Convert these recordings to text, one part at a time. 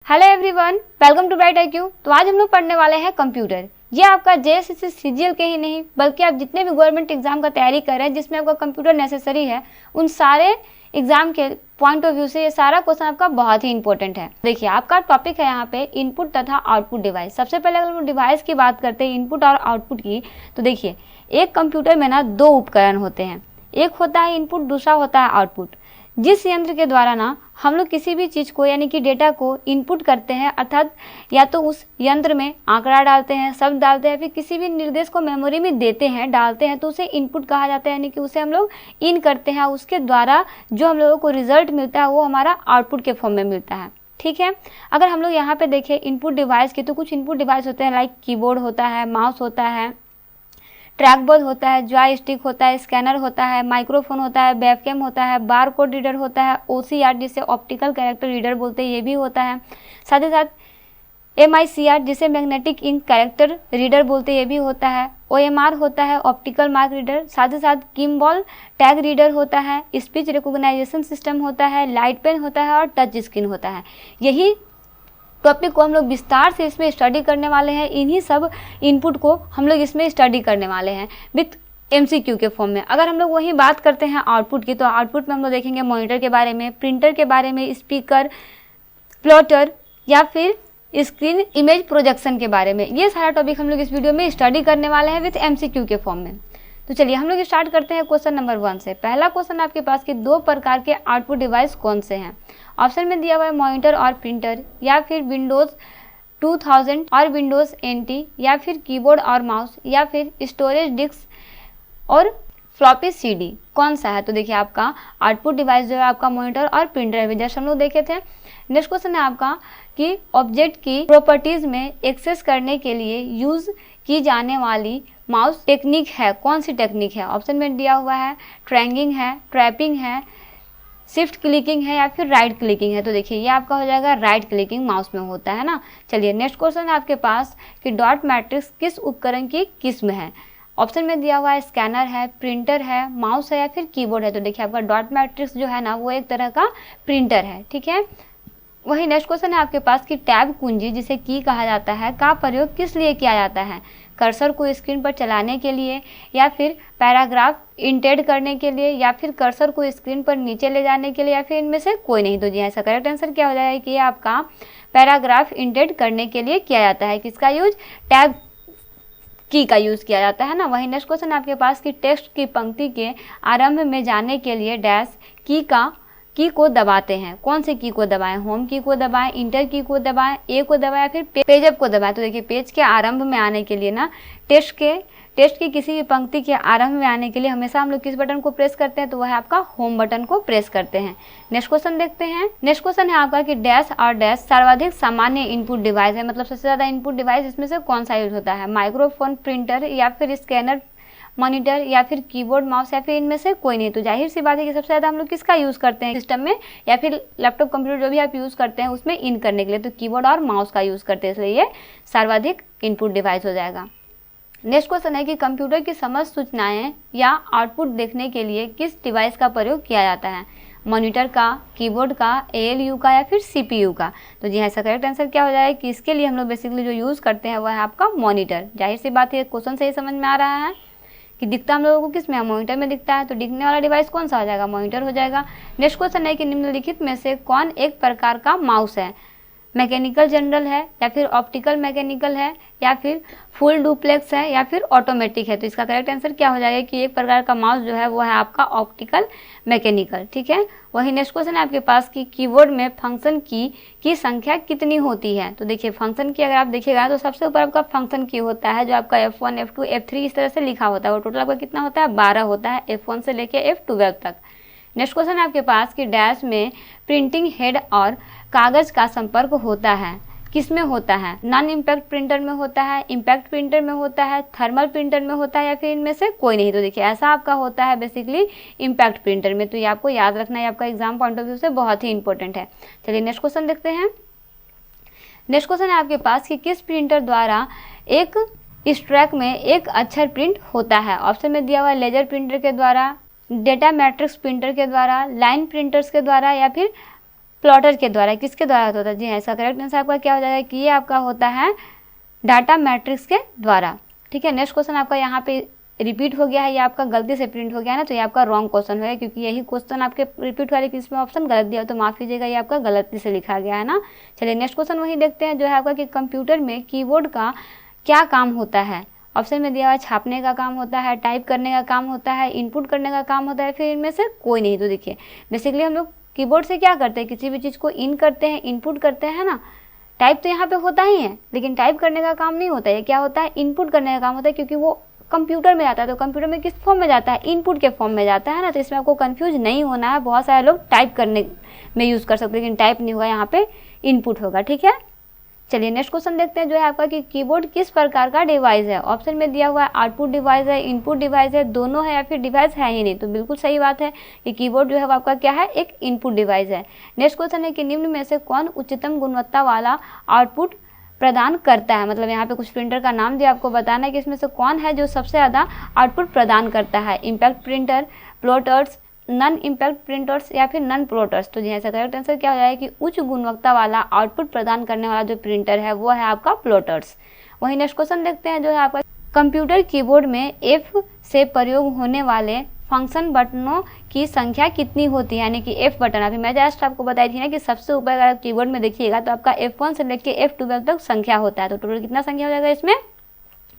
Hello everyone, welcome to bright IQ। तो आज हम लोग पढ़ने वाले हैं कंप्यूटर। ये आपका JSS CGL के ही नहीं बल्कि आप जितने भी गवर्नमेंट एग्जाम का तैयारी कर रहे हैं जिसमें आपका कंप्यूटर नेसेसरी है, उन सारे एग्जाम के पॉइंट ऑफ व्यू से ये सारा क्वेश्चन आपका बहुत ही इंपॉर्टेंट है। देखिए, आपका टॉपिक है यहाँ पे इनपुट तथा आउटपुट डिवाइस। सबसे पहले अगर हम डिवाइस की बात करते हैं इनपुट और आउटपुट की, तो देखिए एक कंप्यूटर में ना दो उपकरण होते हैं, एक होता है इनपुट, दूसरा होता है आउटपुट। जिस यंत्र के द्वारा ना हम लोग किसी भी चीज़ को यानी कि डेटा को इनपुट करते हैं, अर्थात या तो उस यंत्र में आंकड़ा डालते हैं, शब्द डालते हैं, फिर किसी भी निर्देश को मेमोरी में देते हैं, डालते हैं, तो उसे इनपुट कहा जाता है, यानी कि उसे हम लोग इन करते हैं। उसके द्वारा जो हम लोगों को रिजल्ट मिलता है वो हमारा आउटपुट के फॉर्म में मिलता है। ठीक है, अगर हम लोग यहाँ पे देखें इनपुट डिवाइस की, तो कुछ इनपुट डिवाइस होते हैं लाइक कीबोर्ड होता है, माउस होता है, ट्रैकबॉल होता है, जॉय स्टिक होता है, स्कैनर होता है, माइक्रोफोन होता है, वेबकैम होता है, बार कोड रीडर होता है, OCR जिसे ऑप्टिकल कैरेक्टर रीडर बोलते हैं ये भी होता है, साथ ही साथ MICR जिसे मैग्नेटिक इंक कैरेक्टर रीडर बोलते हैं ये भी होता है, OMR होता है ऑप्टिकल मार्क रीडर, साथ ही साथ किम्बॉल टैग रीडर होता है, स्पीच रिकॉग्नाइजेशन सिस्टम होता है, लाइट पेन होता है और टच स्क्रीन होता है। यही टॉपिक को हम लोग विस्तार से इसमें स्टडी करने वाले हैं। इन्हीं सब इनपुट को हम लोग इसमें स्टडी करने वाले हैं विथ MCQ के फॉर्म में। अगर हम लोग वही बात करते हैं आउटपुट की, तो आउटपुट में हम लोग देखेंगे मॉनिटर के बारे में, प्रिंटर के बारे में, स्पीकर, प्लॉटर या फिर स्क्रीन इमेज प्रोजेक्शन के बारे में। ये सारा टॉपिक हम लोग इस वीडियो में स्टडी करने वाले हैं विथ MCQ के फॉर्म में। तो चलिए हम लोग स्टार्ट करते हैं क्वेश्चन नंबर 1 से। पहला क्वेश्चन आपके पास कि दो प्रकार के आउटपुट डिवाइस कौन से हैं। ऑप्शन में दिया हुआ है मॉनिटर और प्रिंटर, या फिर विंडोज़ 2000 और विंडोज़ NT, या फिर कीबोर्ड और माउस, या फिर स्टोरेज डिस्क और फ्लॉपी CD। कौन सा है? तो देखिए आपका आउटपुट डिवाइस जो है आपका मॉनिटर और प्रिंटर है, जैसे हम लोग देखे थे। नेक्स्ट क्वेश्चन है आपका कि ऑब्जेक्ट की प्रॉपर्टीज़ में एक्सेस करने के लिए यूज़ की जाने वाली माउस टेक्निक है, कौन सी टेक्निक है? ऑप्शन में दिया हुआ है ट्रैंगिंग है, ट्रैपिंग है, शिफ्ट क्लिकिंग है, या फिर राइट क्लिकिंग है। तो देखिए ये आपका हो जाएगा राइट क्लिकिंग माउस में होता है ना। चलिए नेक्स्ट क्वेश्चन है आपके पास कि डॉट मैट्रिक्स किस उपकरण की किस्म है। ऑप्शन में दिया हुआ है स्कैनर है, प्रिंटर है, माउस है, या फिर कीबोर्ड है। तो देखिए आपका डॉट मैट्रिक्स जो है ना वो एक तरह का प्रिंटर है। ठीक है, वही नेक्स्ट क्वेश्चन है आपके पास कि टैब कुंजी जिसे की कहा जाता है का प्रयोग किस लिए किया जाता है। कर्सर को स्क्रीन पर चलाने के लिए, या फिर पैराग्राफ इंटेड करने के लिए, या फिर कर्सर को स्क्रीन पर नीचे ले जाने के लिए, या फिर इनमें से कोई नहीं। तो जी ऐसा करेक्ट आंसर क्या हो जाएगा कि ये आपका पैराग्राफ इंटेड करने के लिए किया जाता है। किसका यूज? टैब की का यूज़ किया जाता है ना। वही नेक्स्ट क्वेश्चन आपके पास कि टेक्स्ट की पंक्ति के आरंभ में जाने के लिए डैश की को दबाते हैं। कौन से की को दबाएं? होम की को दबाएं, इंटर की को दबाएं, ए को दबाएं, या फिर पेज अप को दबाएं। तो देखिए पेज के आरंभ में आने के लिए ना टेक्स्ट की किसी भी पंक्ति के आरंभ में आने के लिए हमेशा हम लोग किस बटन को प्रेस करते हैं? तो वह आपका होम बटन को प्रेस करते हैं। नेक्स्ट क्वेश्चन देखते हैं। नेक्स्ट क्वेश्चन है आपका कि डैश और डैश सर्वाधिक सामान्य इनपुट डिवाइस है, मतलब सबसे ज़्यादा इनपुट डिवाइस इसमें से कौन सा यूज होता है? माइक्रोफोन, प्रिंटर, या फिर स्कैनर, मॉनिटर, या फिर कीबोर्ड, माउस, या फिर इनमें से कोई नहीं। तो जाहिर सी बात है कि सबसे ज़्यादा हम लोग किसका यूज़ करते हैं सिस्टम में, या फिर लैपटॉप कंप्यूटर जो भी आप यूज़ करते हैं उसमें इन करने के लिए, तो कीबोर्ड और माउस का यूज़ करते हैं, इसलिए ये सर्वाधिक इनपुट डिवाइस हो जाएगा। नेक्स्ट क्वेश्चन है कि कंप्यूटर की समस्त सूचनाएं या आउटपुट देखने के लिए किस डिवाइस का प्रयोग किया जाता है? मॉनिटर का, कीबोर्ड का, ALU का, या फिर CPU का। तो जी ऐसा करेक्ट आंसर क्या हो जाएगा कि इसके लिए हम लोग बेसिकली जो यूज़ करते हैं वह है आपका मॉनिटर। जाहिर सी बात है क्वेश्चन से ही समझ में आ रहा है कि दिखता हम लोगों को किस में? मॉनिटर में दिखता है, तो दिखने वाला डिवाइस कौन सा हो जाएगा? मॉनिटर हो जाएगा। नेक्स्ट क्वेश्चन है कि निम्नलिखित में से कौन एक प्रकार का माउस है? मैकेनिकल जनरल है, या फिर ऑप्टिकल मैकेनिकल है, या फिर फुल डुप्लेक्स है, या फिर ऑटोमेटिक है। तो इसका करेक्ट आंसर क्या हो जाएगा कि एक प्रकार का माउस जो है वो है आपका ऑप्टिकल मैकेनिकल। ठीक है, वही नेक्स्ट क्वेश्चन है आपके पास कि कीबोर्ड में फंक्शन की संख्या कितनी होती है? तो देखिए फंक्शन की अगर आप देखिएगा तो सबसे ऊपर आपका फंक्शन की होता है जो आपका F1, F2, F3 इस तरह से लिखा होता है। वो टोटल आपका कितना होता है? 12 होता है, F1 से लेके F12 तक। नेक्स्ट क्वेश्चन है आपके पास कि डैश में प्रिंटिंग हेड और कागज का संपर्क होता है, किस में होता है? नॉन इम्पैक्ट प्रिंटर में होता है, इम्पैक्ट प्रिंटर में होता है, थर्मल प्रिंटर में होता है, या फिर इनमें से कोई नहीं। तो देखिए ऐसा आपका होता है बेसिकली इम्पैक्ट प्रिंटर में। तो ये आपको याद रखना है, आपका एग्जाम पॉइंट ऑफ व्यू से बहुत ही इंपॉर्टेंट है। चलिए नेक्स्ट क्वेश्चन देखते हैं। नेक्स्ट क्वेश्चन है आपके पास कि किस प्रिंटर द्वारा एक स्ट्रैक में एक अक्षर प्रिंट होता है? ऑप्शन में दिया हुआ है लेजर प्रिंटर के द्वारा, डेटा मैट्रिक्स प्रिंटर के द्वारा, लाइन प्रिंटर्स के द्वारा, या फिर प्लॉटर के द्वारा। किसके द्वारा होता है? जी हाँ, इसका करेक्ट आंसर आपका क्या हो जाएगा कि ये आपका होता है डाटा मैट्रिक्स के द्वारा। ठीक है, नेक्स्ट क्वेश्चन आपका यहाँ पे रिपीट हो गया है, ये आपका गलती से प्रिंट हो गया है ना, तो ये आपका रॉन्ग क्वेश्चन है, क्योंकि यही क्वेश्चन आपके रिपीट हुआ लेकिन इसमें ऑप्शन गलत दिया, तो माफ कीजिएगा, ये आपका गलती से लिखा गया है ना। चलिए नेक्स्ट क्वेश्चन वही देखते हैं जो है आपका कि कंप्यूटर में कीबोर्ड का क्या काम होता है। ऑप्शन में दिया हुआ है छापने का काम होता है, टाइप करने का काम होता है, इनपुट करने का काम होता है, फिर इनमें से कोई नहीं। तो देखिए बेसिकली हम लोग कीबोर्ड से क्या करते हैं, किसी भी चीज़ को इन करते हैं, इनपुट करते हैं ना। टाइप तो यहाँ पे होता ही है लेकिन टाइप करने का काम नहीं होता है, क्या होता है, इनपुट करने का काम होता है, क्योंकि वो कंप्यूटर में जाता है। तो कंप्यूटर में किस फॉर्म में जाता है, इनपुट के फॉर्म में जाता है ना। तो इसमें आपको कंफ्यूज नहीं होना है। बहुत सारे लोग टाइप करने में यूज़ कर सकते हैं लेकिन टाइप नहीं होगा, यहाँ पे इनपुट होगा। ठीक है, चलिए नेक्स्ट क्वेश्चन देखते हैं जो है आपका कि कीबोर्ड किस प्रकार का डिवाइस है। ऑप्शन में दिया हुआ है आउटपुट डिवाइस है, इनपुट डिवाइस है, दोनों है, या फिर डिवाइस है ही नहीं। तो बिल्कुल सही बात है कि कीबोर्ड जो है वो आपका क्या है, एक इनपुट डिवाइस है। नेक्स्ट क्वेश्चन है कि निम्न में से कौन उच्चतम गुणवत्ता वाला आउटपुट प्रदान करता है। मतलब यहाँ पे कुछ प्रिंटर का नाम दिया, आपको बताना है कि इसमें से कौन है जो सबसे ज़्यादा आउटपुट प्रदान करता है। Impact printer, plotters, non impact printers या फिर नन प्लोटर्स। तो जी ऐसा करेक्ट आंसर क्या हो जाएगा कि उच्च गुणवत्ता वाला आउटपुट प्रदान करने वाला जो प्रिंटर है वो है आपका प्लोटर्स। वही नेक्स्ट क्वेश्चन देखते हैं जो है आपका कंप्यूटर कीबोर्ड में एफ से प्रयोग होने वाले फंक्शन बटनों की संख्या कितनी होती है, यानी कि एफ बटन। अभी मैं जस्ट आपको बताई थी ना कि सबसे ऊपर अगर कीबोर्ड में देखिएगा तो आपका F1 से लेके F12 तक संख्या होता है। तो टोटल कितना संख्या हो जाएगा इसमें,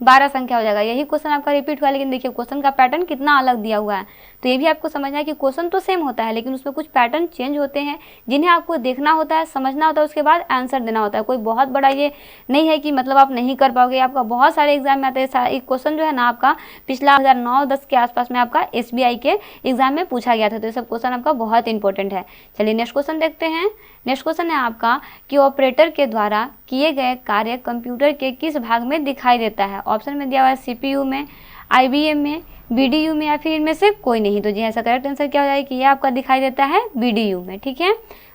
12 संख्या हो जाएगा। यही क्वेश्चन आपका रिपीट हुआ लेकिन देखिए क्वेश्चन का पैटर्न कितना अलग दिया हुआ है। तो ये भी आपको समझना है कि क्वेश्चन तो सेम होता है लेकिन उसमें कुछ पैटर्न चेंज होते हैं जिन्हें आपको देखना होता है, समझना होता है, उसके बाद आंसर देना होता है। कोई बहुत बड़ा ये नहीं है कि मतलब आप नहीं कर पाओगे। आपका बहुत सारे एग्जाम में आते हैं। एक क्वेश्चन जो है ना आपका पिछला 2009-10 के आसपास में आपका SBI के एग्जाम में पूछा गया था। तो ये सब क्वेश्चन आपका बहुत इंपॉर्टेंट है। चलिए नेक्स्ट क्वेश्चन देखते हैं। नेक्स्ट क्वेश्चन है आपका कि ऑपरेटर के द्वारा किए गए कार्य कंप्यूटर के किस भाग में दिखाई देता है। ऑप्शन में दिया हुआ है CPU में, IBM में, BDU में, या फिर इनमें से कोई नहीं। तो जी ऐसा करेक्ट आंसर क्या हो जाएगा कि ये आपका दिखाई देता है BDU में। ठीक है,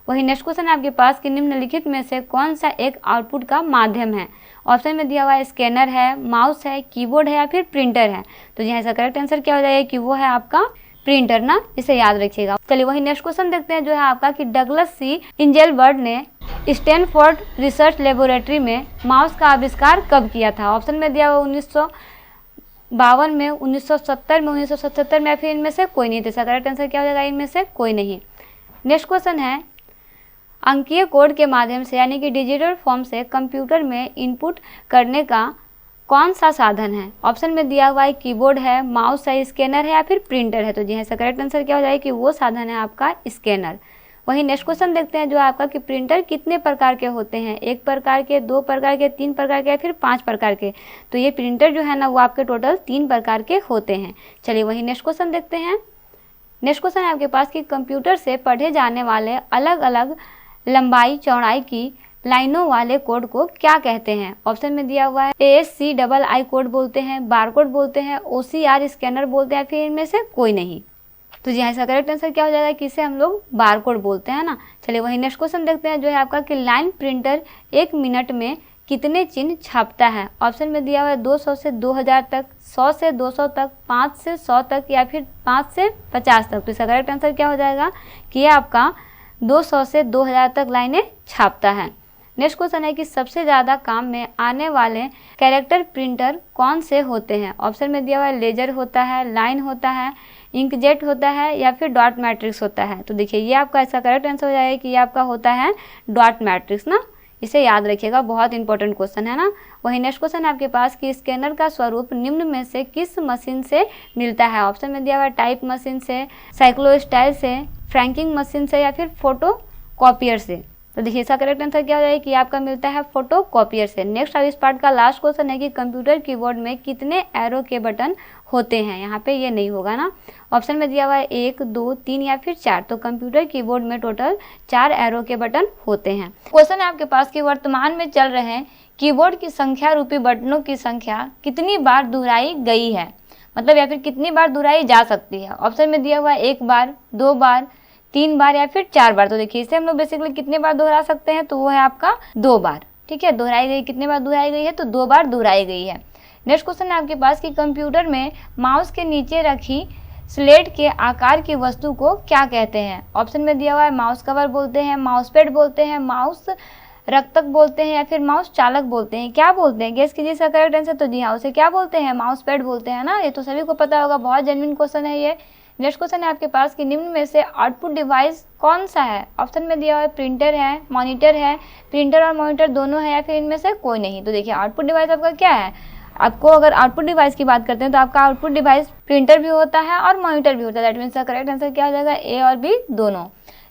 वही नेक्स्ट क्वेश्चन है आपके पास कि निम्नलिखित में से कौन सा एक आउटपुट का माध्यम है। ऑप्शन में दिया हुआ है स्कैनर है, माउस है, कीबोर्ड है, या फिर प्रिंटर है। तो जी ऐसा करेक्ट आंसर क्या हो जाएगा कि वो है आपका प्रिंटर ना, इसे याद रखिएगा। चलिए वही नेक्स्ट क्वेश्चन देखते हैं जो है आपका कि डगलस C इंजेलबर्ट ने स्टैनफोर्ड रिसर्च लेबोरेटरी में माउस का आविष्कार कब किया था। ऑप्शन में दिया हुआ 1952 में, 1970 में, 1977 में, या फिर इनमें से कोई नहीं। तो इसका करेक्ट आंसर क्या हो जाएगा, इनमें से कोई नहीं। नेक्स्ट क्वेश्चन है अंकीय कोड के माध्यम से यानी कि डिजिटल फॉर्म से कंप्यूटर में इनपुट करने का कौन सा साधन है। ऑप्शन में दिया हुआ है कीबोर्ड है, माउस है, स्कैनर है, या फिर प्रिंटर है। तो जी इसका करेक्ट आंसर क्या हो जाएगा कि वो साधन है आपका स्कैनर। वही नेक्स्ट क्वेश्चन देखते हैं जो आपका कि प्रिंटर कितने प्रकार के होते हैं, 1 प्रकार के, 2 प्रकार के, 3 प्रकार के, या फिर 5 प्रकार के। तो ये प्रिंटर जो है ना वो आपके टोटल 3 प्रकार के होते हैं। चलिए वही नेक्स्ट क्वेश्चन देखते हैं। नेक्स्ट क्वेश्चन है आपके पास कि कंप्यूटर से पढ़े जाने वाले अलग अलग लंबाई चौड़ाई की लाइनों वाले कोड को क्या कहते हैं। ऑप्शन में दिया हुआ है ASCII कोड बोलते हैं, बार कोड बोलते हैं, OCR स्कैनर बोलते हैं, फिर इनमें से कोई नहीं। तो जी इसका करेक्ट आंसर क्या हो जाएगा कि इसे हम लोग बार कोड बोलते हैं ना। चलिए वही नेक्स्ट क्वेश्चन देखते हैं जो है आपका कि लाइन प्रिंटर 1 मिनट में कितने चिन्ह छापता है। ऑप्शन में दिया हुआ है 200 से 2000 तक, 100 से 200 तक, 5 से 100 तक, या फिर 5 से 50 तक। तो इसका करेक्ट आंसर क्या हो जाएगा कि ये आपका 200 से 2000 तक लाइनें छापता है। नेक्स्ट क्वेश्चन है कि सबसे ज़्यादा काम में आने वाले कैरेक्टर प्रिंटर कौन से होते हैं। ऑप्शन में दिया हुआ है लेजर होता है, लाइन होता है, इंकजेट होता है, या फिर डॉट मैट्रिक्स होता है। तो देखिए ये आपका इसका करेक्ट आंसर हो जाएगा कि ये आपका होता है डॉट मैट्रिक्स ना, इसे याद रखिएगा, बहुत इंपॉर्टेंट क्वेश्चन है ना। वही नेक्स्ट क्वेश्चन है आपके पास कि स्कैनर का स्वरूप निम्न में से किस मशीन से मिलता है। ऑप्शन में दिया हुआ है टाइप मशीन से, साइक्लोस्टाइल से, फ्रैंकिंग मशीन से, या फिर फोटो कॉपियर से। तो देखिए इसका करेक्ट आंसर क्या हो जाएगा कि आपका मिलता है फोटो कॉपियर से। नेक्स्ट अब इस पार्ट का लास्ट क्वेश्चन है कि कंप्यूटर कीबोर्ड में कितने एरो के बटन होते हैं। यहाँ पे ये नहीं होगा ना। ऑप्शन में दिया हुआ है 1, 2, 3 या फिर 4। तो कंप्यूटर कीबोर्ड में टोटल 4 एरो के बटन होते हैं। क्वेश्चन है आपके पास कि वर्तमान में चल रहे कीबोर्ड की संख्या रूपी बटनों की संख्या कितनी बार दोहराई गई है, मतलब या फिर कितनी बार दोहराई जा सकती है। ऑप्शन में दिया हुआ है 1 बार, 2 बार, 3 बार, या फिर 4 बार। तो देखिए इसे हम लोग बेसिकली कितने बार दोहरा सकते हैं, तो वो है आपका 2 बार। ठीक है, दोहराई गई, कितने बार दोहराई गई है, तो 2 बार दोहराई गई है। नेक्स्ट क्वेश्चन है आपके पास कि कंप्यूटर में माउस के नीचे रखी स्लेट के आकार की वस्तु को क्या कहते हैं? ऑप्शन में दिया हुआ है माउस कवर बोलते हैं, माउस पैड बोलते हैं, माउस रक्तक बोलते हैं, या फिर माउस चालक बोलते हैं। क्या बोलते हैं? गेस कीजिए इसका करेक्ट आंसर। तो जी हाँ, उसे क्या बोलते हैं? माउस पैड बोलते हैं ना। ये तो सभी को पता होगा, बहुत जेन्युइन क्वेश्चन है ये। नेक्स्ट क्वेश्चन है आपके पास कि निम्न में से आउटपुट डिवाइस कौन सा है? ऑप्शन में दिया हुआ है प्रिंटर है, मॉनिटर है, प्रिंटर और मॉनिटर दोनों है, या फिर इनमें से कोई नहीं। तो देखिए आउटपुट डिवाइस आपका क्या है? आपको अगर आउटपुट डिवाइस की बात करते हैं तो आपका आउटपुट डिवाइस प्रिंटर भी होता है और मॉनिटर भी होता है। दैट मीन्स का करेक्ट आंसर क्या हो जाएगा? ए और बी दोनों।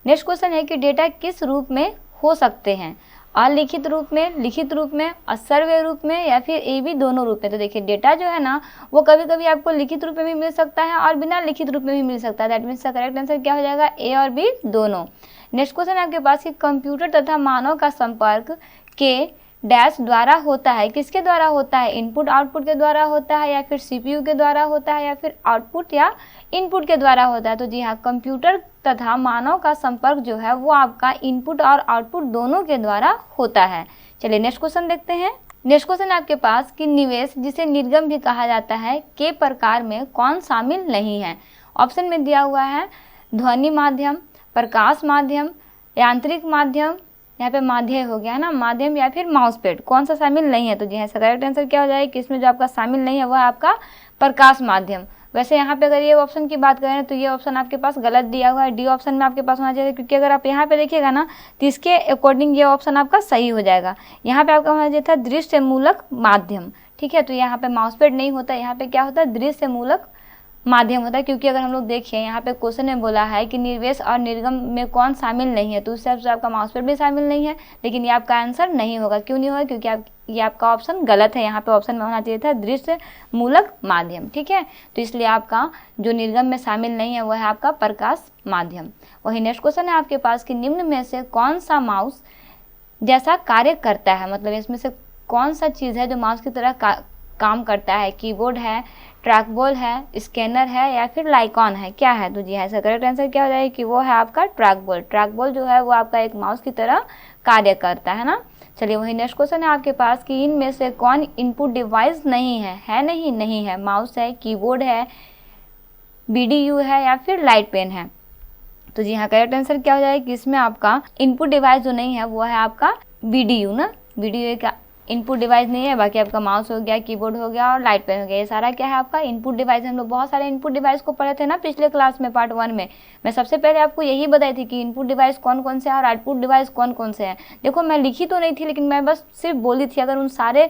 नेक्स्ट क्वेश्चन है कि डेटा किस रूप में हो सकते हैं? अलिखित रूप में, लिखित रूप में, असर्वय रूप में, या फिर ए बी दोनों रूप में। तो देखिए डेटा जो है ना वो कभी कभी आपको लिखित रूप में भी मिल सकता है और बिना लिखित रूप में भी मिल सकता है। दैट मीन्स का करेक्ट आंसर क्या हो जाएगा? ए और बी दोनों। नेक्स्ट क्वेश्चन आपके पास कि कंप्यूटर तथा मानव का संपर्क के डैश द्वारा होता है। किसके द्वारा होता है? इनपुट आउटपुट के द्वारा होता है, या फिर सीपीयू के द्वारा होता है, या फिर आउटपुट या इनपुट के द्वारा होता है। तो जी हाँ, कंप्यूटर तथा मानव का संपर्क जो है वो आपका इनपुट और आउटपुट दोनों के द्वारा होता है। चलिए नेक्स्ट क्वेश्चन देखते हैं। नेक्स्ट क्वेश्चन आपके पास कि निवेश जिसे निर्गम भी कहा जाता है के प्रकार में कौन शामिल नहीं है? ऑप्शन में दिया हुआ है ध्वनि माध्यम, प्रकाश माध्यम, यांत्रिक माध्यम, यहाँ पे माध्य हो गया ना, माध्यम, या फिर माउस पैड। कौन सा शामिल नहीं है? तो जी हाँ, करेक्ट आंसर क्या हो जाएगा कि इसमें जो आपका शामिल नहीं है वह आपका प्रकाश माध्यम। वैसे यहाँ पे अगर ये ऑप्शन की बात करें तो ये ऑप्शन आपके पास गलत दिया हुआ है। डी ऑप्शन में आपके पास होना चाहिए, क्योंकि अगर आप यहाँ पे देखिएगा ना तो इसके अकॉर्डिंग ये ऑप्शन आपका सही हो जाएगा। यहाँ पे आपका होना चाहिए था दृश्यमूलक माध्यम। ठीक है, तो यहाँ पे माउस पैड नहीं होता, यहाँ पे क्या होता है? दृश्यमूलक माध्यम होता है। क्योंकि अगर हम लोग देखिए यहाँ पे क्वेश्चन में बोला है कि निवेश और निर्गम में कौन शामिल नहीं है, तो उस हिसाब से आपका माउस पैड भी शामिल नहीं है, लेकिन ये आपका आंसर नहीं होगा। क्यों नहीं होगा? क्योंकि ये आपका ऑप्शन गलत है। यहाँ पे ऑप्शन में होना चाहिए था दृश्य मूलक माध्यम। ठीक है, तो इसलिए आपका जो निर्गम में शामिल नहीं है वह है आपका प्रकाश माध्यम। वही नेक्स्ट क्वेश्चन है आपके पास कि निम्न में से कौन सा माउस जैसा कार्य करता है? मतलब इसमें से कौन सा चीज़ है जो माउस की तरह काम करता है? कीबोर्ड है, ट्रैकबॉल है, स्कैनर है, या फिर लाइकॉन है? क्या है? तो जी हाँ, इसका करेक्ट आंसर क्या हो जाएगा कि वो है आपका ट्रैकबॉल। ट्रैकबॉल जो है वो आपका एक माउस की तरह कार्य करता है ना। चलिए वही नेक्स्ट क्वेश्चन है आपके पास कि इनमें से कौन इनपुट डिवाइस नहीं है? है नहीं? नहीं है। माउस है, कीबोर्ड है, BDU है, या फिर लाइट पेन है? तो जी हाँ, करेक्ट आंसर क्या हो जाएगा कि इसमें आपका इनपुट डिवाइस जो नहीं है वो है आपका BDU ना। BDU का इनपुट डिवाइस नहीं है। बाकी आपका माउस हो गया, कीबोर्ड हो गया और लाइट पेन हो गया, ये सारा क्या है? आपका इनपुट डिवाइस। हम लोग बहुत सारे इनपुट डिवाइस को पढ़े थे ना पिछले क्लास में, पार्ट 1 में। मैं सबसे पहले आपको यही बताई थी कि इनपुट डिवाइस कौन कौन से हैं और आउटपुट डिवाइस कौन कौन से हैं। देखो मैं लिखी तो नहीं थी, लेकिन मैं बस सिर्फ बोली थी। अगर उन सारे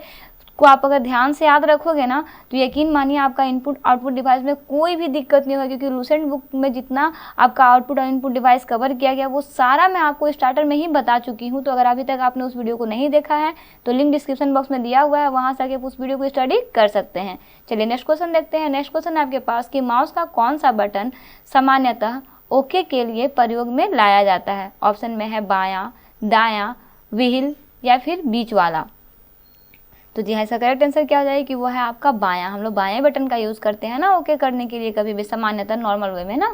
को आप अगर ध्यान से याद रखोगे ना तो यकीन मानिए आपका इनपुट आउटपुट डिवाइस में कोई भी दिक्कत नहीं होगी। क्योंकि लूसेंट बुक में जितना आपका आउटपुट और इनपुट डिवाइस कवर किया गया वो सारा मैं आपको स्टार्टर में ही बता चुकी हूँ। तो अगर अभी तक आपने उस वीडियो को नहीं देखा है तो लिंक डिस्क्रिप्शन बॉक्स में दिया हुआ है, वहाँ से आके उस वीडियो को स्टडी कर सकते हैं। चलिए नेक्स्ट क्वेश्चन देखते हैं। नेक्स्ट क्वेश्चन आपके पास कि माउस का कौन सा बटन सामान्यतः ओके के लिए प्रयोग में लाया जाता है? ऑप्शन में है बायां, दायां, व्हील, या फिर बीच वाला। तो जी हाँ, इसका करेक्ट आंसर क्या हो जाएगा कि वो है आपका बायां। हम लोग बाएं बटन का यूज़ करते हैं ना ओके करने के लिए, कभी भी सामान्यतः नॉर्मल वे में ना।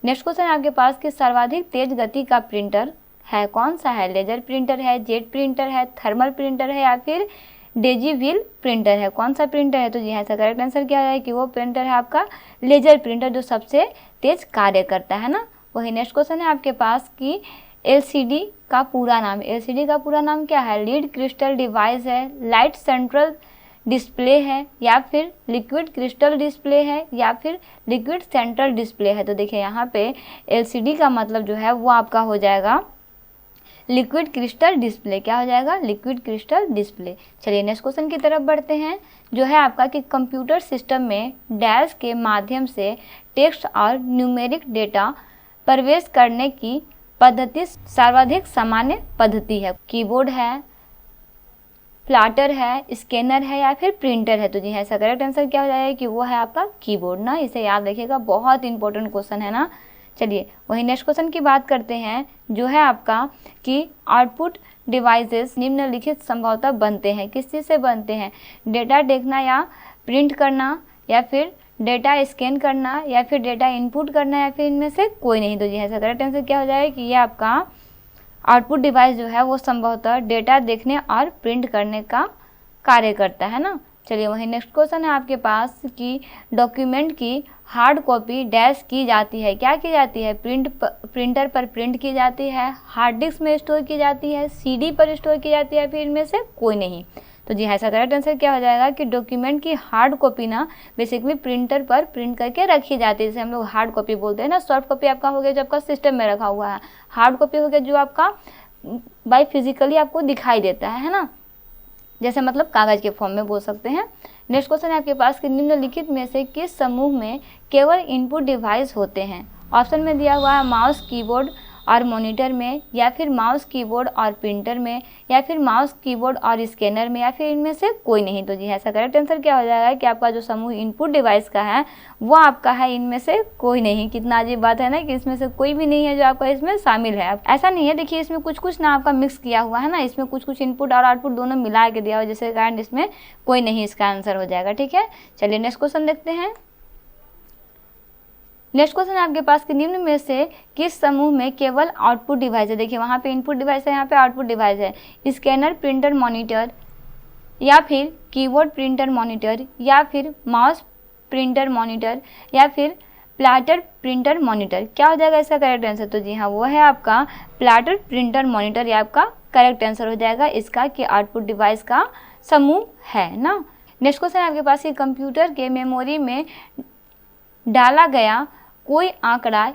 नेक्स्ट क्वेश्चन आपके पास कि सर्वाधिक तेज गति का प्रिंटर है कौन सा है? लेजर प्रिंटर है, जेट प्रिंटर है, थर्मल प्रिंटर है, या फिर डेजी व्हील प्रिंटर है? कौन सा प्रिंटर है? तो जी हाँ, इसका करेक्ट आंसर क्या हो जाएगा कि वो प्रिंटर है आपका लेजर प्रिंटर, जो सबसे तेज कार्य करता है ना। वही नेक्स्ट क्वेश्चन है आपके पास कि LCD का पूरा नाम। LCD का पूरा नाम क्या है? लीड क्रिस्टल डिवाइस है, लाइट सेंट्रल डिस्प्ले है, या फिर लिक्विड क्रिस्टल डिस्प्ले है, या फिर लिक्विड सेंट्रल डिस्प्ले है? तो देखिए यहाँ पे LCD का मतलब जो है वो आपका हो जाएगा लिक्विड क्रिस्टल डिस्प्ले। क्या हो जाएगा? Liquid crystal display. चलिए नेक्स्ट क्वेश्चन की तरफ बढ़ते हैं, जो है आपका कि कंप्यूटर सिस्टम में डैश के माध्यम से टेक्स्ट और न्यूमेरिक डेटा प्रवेश करने की पद्धति सर्वाधिक सामान्य पद्धति है? कीबोर्ड है, प्लाटर है, स्कैनर है, या फिर प्रिंटर है? तो जी हाँ, इसका करेक्ट आंसर क्या हो जाएगा कि वो है आपका कीबोर्ड ना। इसे याद रखिएगा, बहुत इंपॉर्टेंट क्वेश्चन है ना। चलिए वही नेक्स्ट क्वेश्चन की बात करते हैं, जो है आपका कि आउटपुट डिवाइसेस निम्नलिखित संभवतः बनते हैं। किस चीज़ से बनते हैं? डेटा देखना या प्रिंट करना, या फिर डेटा स्कैन करना, या फिर डेटा इनपुट करना, या फिर इनमें से कोई नहीं? तो जी ऐसा करेक्ट आंसर क्या हो जाएगा कि ये आपका आउटपुट डिवाइस जो है वो संभवतः डेटा देखने और प्रिंट करने का कार्य करता है ना। चलिए वही नेक्स्ट क्वेश्चन है आपके पास कि डॉक्यूमेंट की हार्ड कॉपी डैश की जाती है, क्या की जाती है, प्रिंटर पर प्रिंट की जाती है, हार्ड डिस्क में स्टोर की जाती है, सीडी पर स्टोर की जाती है, फिर इनमें से कोई नहीं। तो जी ऐसा करेक्ट आंसर क्या हो जाएगा कि डॉक्यूमेंट की हार्ड कॉपी ना बेसिकली प्रिंटर पर प्रिंट करके रखी जाती है, जैसे हम लोग हार्ड कॉपी बोलते हैं ना। सॉफ्ट कॉपी आपका हो गया जो आपका सिस्टम में रखा हुआ है, हार्ड कॉपी हो गया जो आपका बाय फिजिकली आपको दिखाई देता है ना, जैसे मतलब कागज के फॉर्म में बोल सकते हैं। नेक्स्ट क्वेश्चन है आपके पास कि निम्नलिखित में से किस समूह में केवल इनपुट डिवाइस होते हैं। ऑप्शन में दिया हुआ है माउस, कीबोर्ड और मॉनिटर में, या फिर माउस, कीबोर्ड और प्रिंटर में, या फिर माउस, कीबोर्ड और स्कैनर में, या फिर इनमें से कोई नहीं। तो जी ऐसा करेक्ट आंसर क्या हो जाएगा कि आपका जो समूह इनपुट डिवाइस का है वो आपका है इनमें से कोई नहीं। कितना अजीब बात है ना कि इसमें से कोई भी नहीं है जो आपका इसमें शामिल है। ऐसा नहीं है, देखिए इसमें कुछ कुछ ना आपका मिक्स किया हुआ है ना, इसमें कुछ कुछ इनपुट और आउटपुट दोनों मिला के दिया हुआ, जिसके कारण इसमें कोई नहीं इसका आंसर हो जाएगा। ठीक है, चलिए नेक्स्ट क्वेश्चन देखते हैं। नेक्स्ट क्वेश्चन है आपके पास कि निम्न में से किस समूह में केवल आउटपुट डिवाइस है। देखिए वहाँ पे इनपुट डिवाइस है, यहाँ पे आउटपुट डिवाइस है। स्कैनर, प्रिंटर, मॉनिटर, या फिर कीबोर्ड, प्रिंटर, मॉनिटर, या फिर माउस, प्रिंटर, मॉनिटर, या फिर प्लाटर, प्रिंटर, मॉनिटर। क्या हो जाएगा इसका करेक्ट आंसर? तो जी हाँ वो है आपका प्लाटर, प्रिंटर, मॉनिटर, ये आपका करेक्ट आंसर हो जाएगा इसका कि आउटपुट डिवाइस का समूह है ना। नेक्स्ट क्वेश्चन आपके पास कि कंप्यूटर के मेमोरी में डाला गया कोई आंकड़ा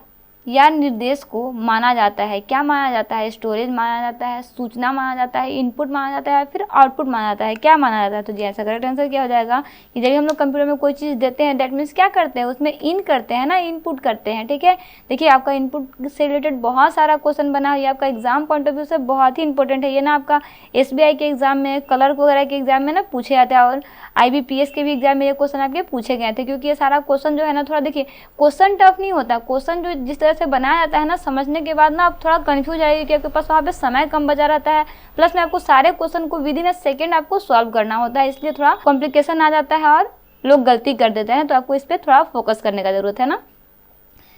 या निर्देश को माना जाता है, क्या माना जाता है? स्टोरेज माना जाता है, सूचना माना जाता है, इनपुट माना जाता है, फिर आउटपुट माना जाता है, क्या माना जाता है? तो जी ऐसा करेक्ट आंसर क्या हो जाएगा कि जब हम लोग कंप्यूटर में कोई चीज़ देते हैं दैट मीन्स क्या करते हैं उसमें इन करते हैं ना, इनपुट करते हैं। ठीक है, देखिए आपका इनपुट से रिलेटेड बहुत सारा क्वेश्चन बना है, आपका एग्जाम पॉइंट ऑफ व्यू से बहुत ही इंपॉर्टेंट है ये ना। आपका SBI के एग्जाम में, क्लर्क वगैरह के एग्जाम में ना पूछे जाते हैं, और IBPS के भी एग्जाम में ये क्वेश्चन आपके पूछे गए थे, क्योंकि ये सारा क्वेश्चन जो है ना थोड़ा देखिए क्वेश्चन टफ नहीं होता, क्वेश्चन जो जिस तरह से बनाया जाता है ना समझने के बाद ना आप थोड़ा कंफ्यूज आएगी कि आपके पास वहाँ पे समय कम बचा रहता है, प्लस में आपको सारे क्वेश्चन को विद इन अ सेकेंड आपको सॉल्व करना होता है, इसलिए थोड़ा कॉम्प्लिकेशन आ जाता है और लोग गलती कर देते हैं। तो आपको इस पर थोड़ा फोकस करने का जरूरत है ना।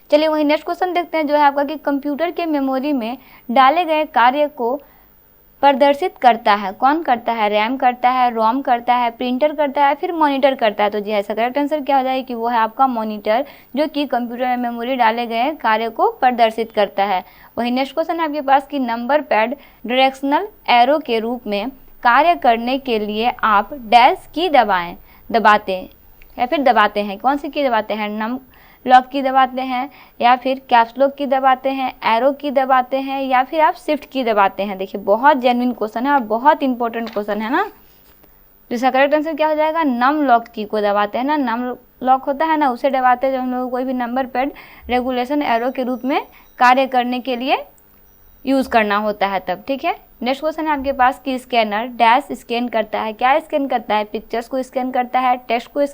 चलिए वही नेक्स्ट क्वेश्चन देखते हैं जो है आपका कि कंप्यूटर के मेमोरी में डाले गए कार्य को प्रदर्शित करता है, कौन करता है? रैम करता है, रोम करता है, प्रिंटर करता है, फिर मॉनिटर करता है। तो जी ऐसा करेक्ट आंसर क्या हो जाएगा कि वो है आपका मॉनिटर, जो कि कंप्यूटर में मेमोरी डाले गए कार्य को प्रदर्शित करता है। वही नेक्स्ट क्वेश्चन है आपके पास कि नंबर पैड डायरेक्शनल एरो के रूप में कार्य करने के लिए आप डैश की दबाते हैं, कौन सी की दबाते हैं? नम लॉक की दबाते हैं, या फिर कैप्स लॉक की दबाते हैं, एरो की दबाते हैं, या फिर आप शिफ्ट की दबाते हैं। देखिए बहुत जेन्युइन क्वेश्चन है और बहुत इंपॉर्टेंट क्वेश्चन है ना। तो इसका करेक्ट आंसर क्या हो जाएगा? नम लॉक की को दबाते हैं ना, नम लॉक होता है ना उसे दबाते हैं जब हम लोग कोई भी नंबर पैड रेगुलेशन एरो के रूप में कार्य करने के लिए यूज़ करना होता है तब। ठीक है, नेक्स्ट क्वेश्चन है आपके पास कि स्कैनर डैश स्कैन करता है, क्या स्कैन करता है? पिक्चर्स को स्कैन करता है, टेक्स्ट को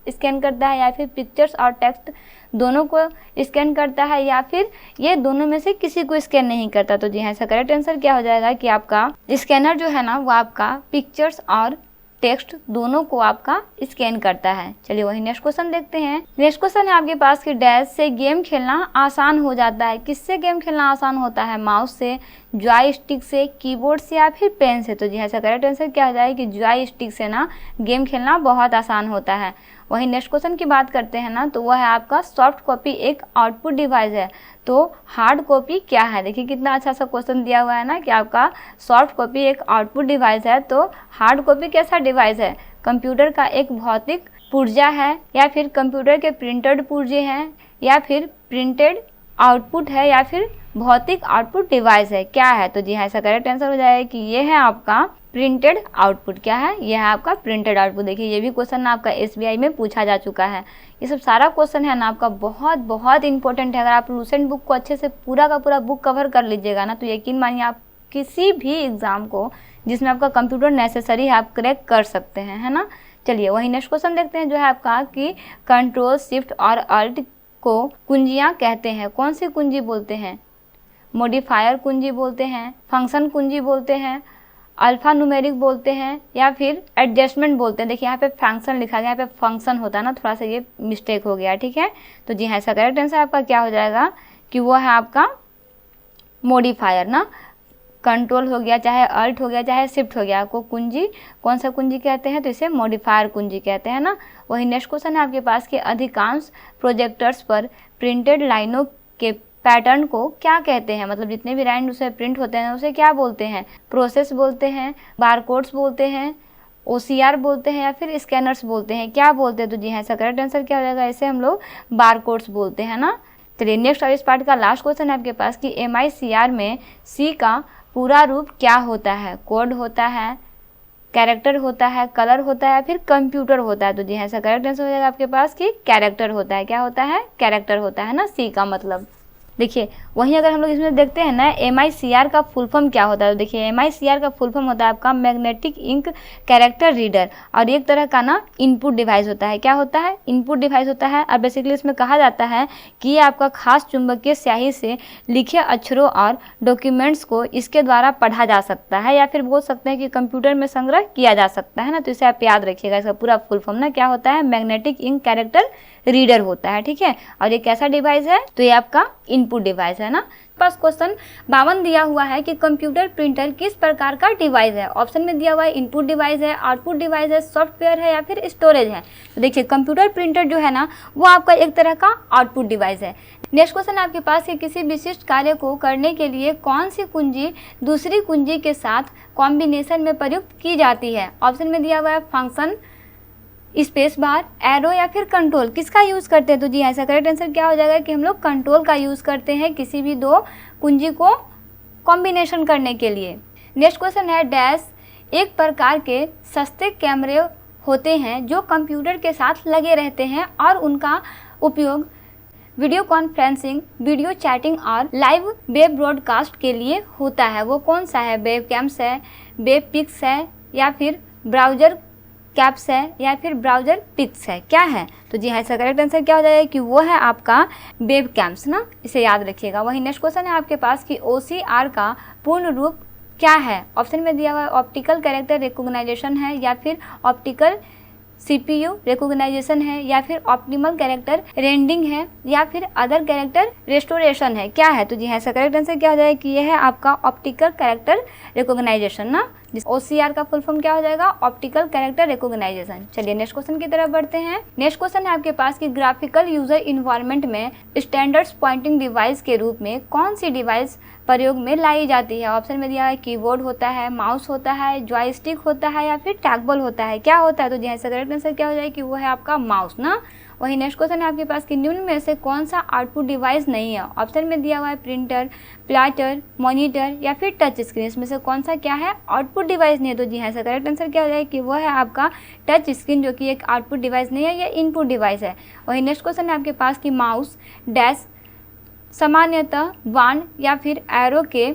स्कैन करता है, या फिर पिक्चर्स और टेक्स्ट दोनों को स्कैन करता है, या फिर ये दोनों में से किसी को स्कैन नहीं करता। तो जी हाँ इसका करेक्ट आंसर क्या हो जाएगा कि आपका स्कैनर जो है ना वो आपका पिक्चर्स और टेक्स्ट दोनों को आपका स्कैन करता है। चलिए वही नेक्स्ट क्वेश्चन देखते हैं। नेक्स्ट क्वेश्चन है आपके पास कि डैश से गेम खेलना आसान हो जाता है, किससे गेम खेलना आसान होता है? माउस से, जॉय स्टिक से, कीबोर्ड से, या फिर पेन से? तो जी ऐसा करेक्ट आंसर क्या हो जाएगा कि जॉय स्टिक से ना गेम खेलना बहुत आसान होता है। वही नेक्स्ट क्वेश्चन की बात करते हैं ना तो वह है आपका सॉफ्ट कॉपी एक आउटपुट डिवाइस है, तो हार्ड कॉपी क्या है? देखिए कितना अच्छा सा क्वेश्चन दिया हुआ है ना कि आपका सॉफ्ट कॉपी एक आउटपुट डिवाइस है, तो हार्ड कॉपी कैसा डिवाइस है? कंप्यूटर का एक भौतिक पुर्जा है, या फिर कंप्यूटर के प्रिंटेड पुर्जे हैं, या फिर प्रिंटेड आउटपुट है, या फिर भौतिक आउटपुट डिवाइस है, क्या है? तो जी हाँ ऐसा करेक्ट आंसर हो जाएगा कि ये है आपका प्रिंटेड आउटपुट। क्या है? यह है आपका प्रिंटेड आउटपुट। देखिए ये भी क्वेश्चन आपका SBI में पूछा जा चुका है। ये सब सारा क्वेश्चन है ना आपका बहुत बहुत इंपॉर्टेंट है। अगर आप लूसेंट बुक को अच्छे से पूरा का पूरा बुक कवर कर लीजिएगा ना तो यकीन मानिए आप किसी भी एग्जाम को जिसमें आपका कंप्यूटर नेसेसरी है आप क्रैक कर सकते हैं, है ना। चलिए वही नेक्स्ट क्वेश्चन देखते हैं जो है आपका कि कंट्रोल शिफ्ट और अल्ट को कुंजियाँ कहते हैं, कौन सी कुंजी बोलते हैं? मॉडिफायर कुंजी बोलते हैं, फंक्शन कुंजी बोलते हैं, अल्फा न्यूमेरिक बोलते हैं, या फिर एडजस्टमेंट बोलते हैं। देखिए यहाँ पे फंक्शन लिखा गया, यहाँ पे फंक्शन होता है ना, थोड़ा सा ये मिस्टेक हो गया, ठीक है। तो जी हाँ इसका करेक्ट आंसर आपका क्या हो जाएगा कि वो है आपका मॉडिफायर ना। कंट्रोल हो गया, चाहे अल्ट हो गया, चाहे शिफ्ट हो गया, आपको कुंजी कौन सा कुंजी कहते हैं, तो इसे मॉडिफायर कुंजी कहते हैं ना। वही नेक्स्ट क्वेश्चन है आपके पास कि अधिकांश प्रोजेक्टर्स पर प्रिंटेड लाइनों के पैटर्न को क्या कहते हैं, मतलब जितने भी लाइन उसे प्रिंट होते हैं उसे क्या बोलते हैं, प्रोसेस बोलते हैं, बारकोड्स बोलते हैं, OCR बोलते हैं, या फिर स्कैनर्स बोलते हैं, क्या बोलते हैं, तो जी हाँ इसका करेक्ट आंसर क्या हो जाएगा, इसे हम लोग बारकोड्स बोलते हैं ना। चलिए नेक्स्ट और इस पार्ट का लास्ट क्वेश्चन है आपके पास कि MICR में C का पूरा रूप क्या होता है, कोड होता है, कैरेक्टर होता है, कलर होता है, या फिर कंप्यूटर होता है, तो जी हाँ इसका करेक्ट आंसर हो जाएगा आपके पास कि कैरेक्टर होता है। क्या होता है, कैरेक्टर होता है ना C का मतलब। देखिए वहीं अगर हम लोग इसमें देखते हैं ना MICR का फुल फॉर्म क्या होता है, तो देखिए MICR का फुल फॉर्म होता है आपका मैग्नेटिक इंक कैरेक्टर रीडर, और एक तरह का ना इनपुट डिवाइस होता है। क्या होता है, इनपुट डिवाइस होता है। और बेसिकली इसमें कहा जाता है कि ये आपका खास चुंबकीय स्याही से लिखे अक्षरों और डॉक्यूमेंट्स को इसके द्वारा पढ़ा जा सकता है, या फिर बोल सकते हैं कि कंप्यूटर में संग्रह किया जा सकता है ना। तो इसे आप याद रखिएगा, इसका पूरा फुल फॉर्म ना क्या होता है, मैग्नेटिक इंक कैरेक्टर रीडर होता है, ठीक है। और ये कैसा डिवाइस है, तो ये आपका इनपुट डिवाइस है ना। पास क्वेश्चन 52 दिया हुआ है कि कंप्यूटर प्रिंटर किस प्रकार का डिवाइस है। ऑप्शन में दिया हुआ है इनपुट डिवाइस है, आउटपुट डिवाइस है, सॉफ्टवेयर है, या फिर स्टोरेज है। तो देखिए कंप्यूटर प्रिंटर जो है ना वो आपका एक तरह का आउटपुट डिवाइस है। नेक्स्ट क्वेश्चन आपके पास कि किसी विशिष्ट कार्य को करने के लिए कौन सी कुंजी दूसरी कुंजी के साथ कॉम्बिनेशन में प्रयुक्त की जाती है। ऑप्शन में दिया हुआ है फंक्शन, स्पेस बार, एरो, या फिर कंट्रोल। किसका यूज़ करते हैं, तो जी ऐसा करेक्ट आंसर क्या हो जाएगा कि हम लोग कंट्रोल का यूज़ करते हैं किसी भी दो कुंजी को कॉम्बिनेशन करने के लिए। नेक्स्ट क्वेश्चन है डैश एक प्रकार के सस्ते कैमरे होते हैं जो कंप्यूटर के साथ लगे रहते हैं और उनका उपयोग वीडियो कॉन्फ्रेंसिंग, वीडियो चैटिंग और लाइव वेब ब्रॉडकास्ट के लिए होता है। वो कौन सा है, वेब कैम्स है, वेब पिक्स है, या फिर ब्राउज़र कैप्स है, या फिर ब्राउज़र पिक्स है, क्या है, तो जी हाँ इसका करेक्ट आंसर क्या हो जाएगा कि वो है आपका वेब कैम्स ना, इसे याद रखिएगा। वही नेक्स्ट क्वेश्चन है आपके पास कि OCR का पूर्ण रूप क्या है। ऑप्शन में दिया हुआ है ऑप्टिकल कैरेक्टर रिकॉग्नाइजेशन है, या फिर ऑप्टिकल CPU रिकॉग्नाइजेशन है, या फिर ऑप्टिमल कैरेक्टर रेंडिंग है, या फिर अदर कैरेक्टर रेस्टोरेशन है, क्या है, तो जी हाँ इसका करेक्ट आंसर क्या हो जाएगा कि यह है आपका ऑप्टिकल कैरेक्टर रिकॉग्नाइजेशन ना। OCR का फुल फॉर्म क्या हो जाएगा, ऑप्टिकल कैरेक्टर रिकॉग्नाइजेशन। चलिए नेक्स्ट क्वेश्चन की तरफ बढ़ते हैं। नेक्स्ट क्वेश्चन है आपके पास कि ग्राफिकल यूजर इन्वायरमेंट में स्टैंडर्ड्स पॉइंटिंग डिवाइस के रूप में कौन सी डिवाइस प्रयोग में लाई जाती है। ऑप्शन में दिया है कीबोर्ड होता है, माउस होता है, जॉयस्टिक होता है, या फिर टैगबॉल होता है, क्या होता है, तो जी इसका करेक्ट आंसर क्या हो जाएगा कि वो है आपका माउस ना। वही नेक्स्ट क्वेश्चन है आपके पास कि निम्न में से कौन सा आउटपुट डिवाइस नहीं है। ऑप्शन में दिया हुआ है प्रिंटर, प्लाटर, मॉनिटर, या फिर टच स्क्रीन। इसमें से कौन सा क्या है, आउटपुट डिवाइस नहीं है, तो जी हाँ इसका करेक्ट आंसर क्या हो जाएगा कि वो है आपका टच स्क्रीन, जो कि एक आउटपुट डिवाइस नहीं है, यह इनपुट डिवाइस है। वही नेक्स्ट क्वेश्चन है आपके पास कि माउस डैश सामान्यतः बाण या फिर एरो के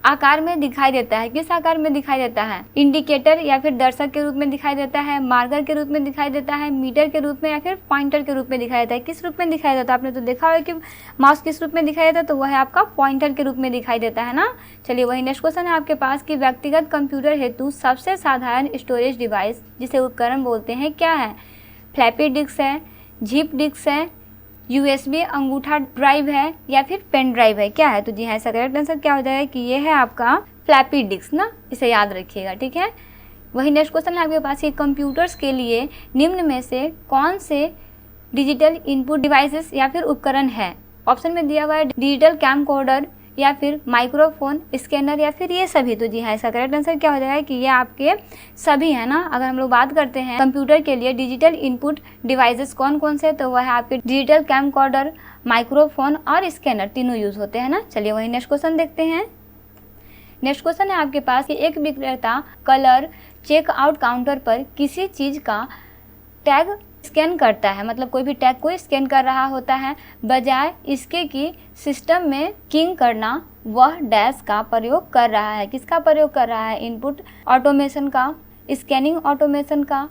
आकार में दिखाई देता है। किस आकार में दिखाई देता है, इंडिकेटर या फिर दर्शक के रूप में दिखाई देता है, मार्कर के रूप में दिखाई देता है, मीटर के रूप में, या फिर पॉइंटर के रूप में दिखाई देता है। किस रूप में दिखाई देता है, आपने तो देखा होगा कि माउस किस रूप में दिखाई देता है, तो वह है आपका पॉइंटर के रूप में दिखाई देता है ना। चलिए वही नेक्स्ट क्वेश्चन है आपके पास कि व्यक्तिगत कंप्यूटर हेतु सबसे साधारण स्टोरेज डिवाइस जिसे उपकरण बोलते हैं क्या है। फ्लैपी डिस्क है, जिप डिस्क है, USB अंगूठा ड्राइव है, या फिर पेन ड्राइव है, क्या है, तो जी हाँ इसका करेक्ट आंसर क्या हो जाएगा कि ये है आपका फ्लैपी डिस्क ना, इसे याद रखिएगा, ठीक है। वही नेक्स्ट क्वेश्चन है आपके पास कि कंप्यूटर्स के लिए निम्न में से कौन से डिजिटल इनपुट डिवाइसेस या फिर उपकरण है। ऑप्शन में दिया हुआ है डिजिटल कैमकोडर, या फिर माइक्रोफोन, स्कैनर, या फिर ये सभी, तो जी हाँ इसका करेक्ट आंसर क्या हो जाएगा कि ये आपके सभी है ना। अगर हम लोग बात करते हैं कंप्यूटर के लिए डिजिटल इनपुट डिवाइसेस कौन कौन से, तो वह है आपके डिजिटल कैमकोडर, माइक्रोफोन और स्कैनर, तीनों यूज होते हैं ना। चलिए वही नेक्स्ट क्वेश्चन देखते हैं। नेक्स्ट क्वेश्चन है आपके पास कि एक विक्रेता कलर चेकआउट काउंटर पर किसी चीज़ का टैग स्कैन करता है, मतलब कोई भी टैग को स्कैन कर रहा होता है, बजाय इसके कि सिस्टम में किंग करना वह डैश का प्रयोग कर रहा है। किसका प्रयोग कर रहा है, इनपुट ऑटोमेशन का, स्कैनिंग ऑटोमेशन का,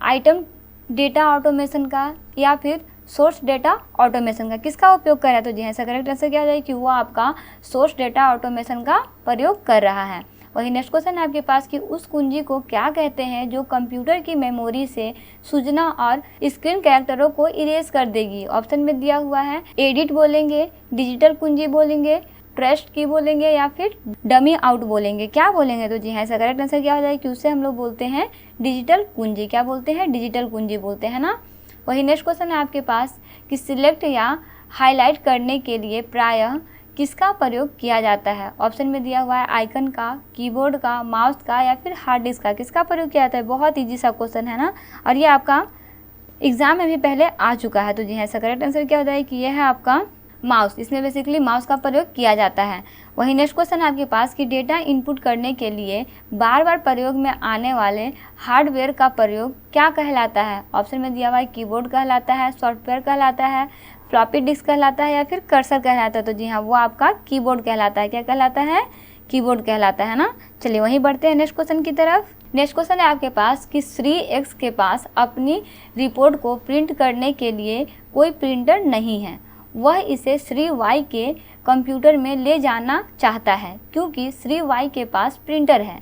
आइटम डेटा ऑटोमेशन का, या फिर सोर्स डेटा ऑटोमेशन का, किसका उपयोग कर रहा है, तो जी हाँ इसका करेक्ट आंसर क्या हो जाए कि वो आपका सोर्स डेटा ऑटोमेशन का प्रयोग कर रहा है। वही नेक्स्ट क्वेश्चन है आपके पास कि उस कुंजी को क्या कहते हैं जो कंप्यूटर की मेमोरी से सूचना और स्क्रीन कैरेक्टरों को इरेज कर देगी। ऑप्शन में दिया हुआ है एडिट बोलेंगे, डिजिटल कुंजी बोलेंगे, ट्रस्ट की बोलेंगे या फिर डमी आउट बोलेंगे, क्या बोलेंगे? तो जी हाँ, इसका करेक्ट आंसर क्या हो जाएगा कि उससे हम लोग बोलते हैं डिजिटल कुंजी। क्या बोलते हैं? डिजिटल कुंजी बोलते हैं ना। वही नेक्स्ट क्वेश्चन है आपके पास कि सिलेक्ट या हाईलाइट करने के लिए प्रायः किसका प्रयोग किया जाता है? ऑप्शन में दिया हुआ है आइकन का, कीबोर्ड का, माउस का या फिर हार्ड डिस्क का। किसका प्रयोग किया जाता है? बहुत ईजी सा क्वेश्चन है ना, और ये आपका एग्जाम में भी पहले आ चुका है। तो जी हाँ, इसका करेक्ट आंसर क्या हो जाएगा कि यह है आपका माउस। इसमें बेसिकली माउस का प्रयोग किया जाता है। वही नेक्स्ट क्वेश्चन है आपके पास कि डेटा इनपुट करने के लिए बार बार प्रयोग में आने वाले हार्डवेयर का प्रयोग क्या कहलाता है? ऑप्शन में दिया हुआ है कीबोर्ड कहलाता है, सॉफ्टवेयर कहलाता है, फ्लॉपी डिस्क कहलाता है या फिर कर्सर कहलाता है। तो जी हाँ, वो आपका कीबोर्ड कहलाता है। क्या कहलाता है? कीबोर्ड कहलाता है ना। चलिए वहीं बढ़ते हैं नेक्स्ट क्वेश्चन की तरफ। नेक्स्ट क्वेश्चन है आपके पास कि श्री एक्स के पास अपनी रिपोर्ट को प्रिंट करने के लिए कोई प्रिंटर नहीं है। वह इसे श्री वाई के कंप्यूटर में ले जाना चाहता है क्योंकि श्री वाई के पास प्रिंटर है।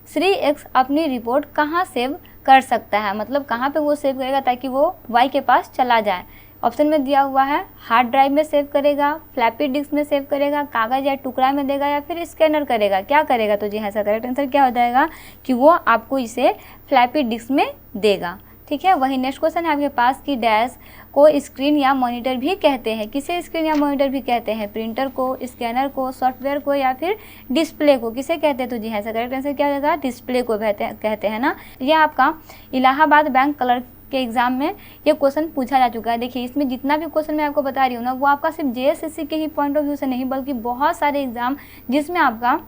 श्री एक्स अपनी रिपोर्ट कहाँ सेव कर सकता है? मतलब कहाँ पे वो सेव करेगा ताकि वो वाई के पास चला जाए? ऑप्शन में दिया हुआ है हार्ड ड्राइव में सेव करेगा, फ्लैपी डिस्क में सेव करेगा, कागज़ या टुकड़ा में देगा या फिर स्कैनर करेगा। क्या करेगा? तो जी हाँ, इसका करेक्ट आंसर क्या हो जाएगा कि वो आपको इसे फ्लैपी डिस्क में देगा। ठीक है। वही नेक्स्ट क्वेश्चन है आपके पास कि डैश को स्क्रीन या मॉनिटर भी कहते हैं। किसे स्क्रीन या मॉनिटर भी कहते हैं? प्रिंटर को, स्कैनर को, सॉफ्टवेयर को या फिर डिस्प्ले को। किसे कहते हैं? तो जी हाँ, इसका करेक्ट आंसर क्या हो जाएगा? डिस्प्ले को कहते हैं ना। यह आपका इलाहाबाद बैंक क्लर्क के एग्जाम में ये क्वेश्चन पूछा जा चुका है। देखिए इसमें जितना भी क्वेश्चन मैं आपको बता रही हूँ ना, वो आपका सिर्फ जेएसएससी के ही पॉइंट ऑफ व्यू से नहीं बल्कि बहुत सारे एग्जाम जिसमें आपका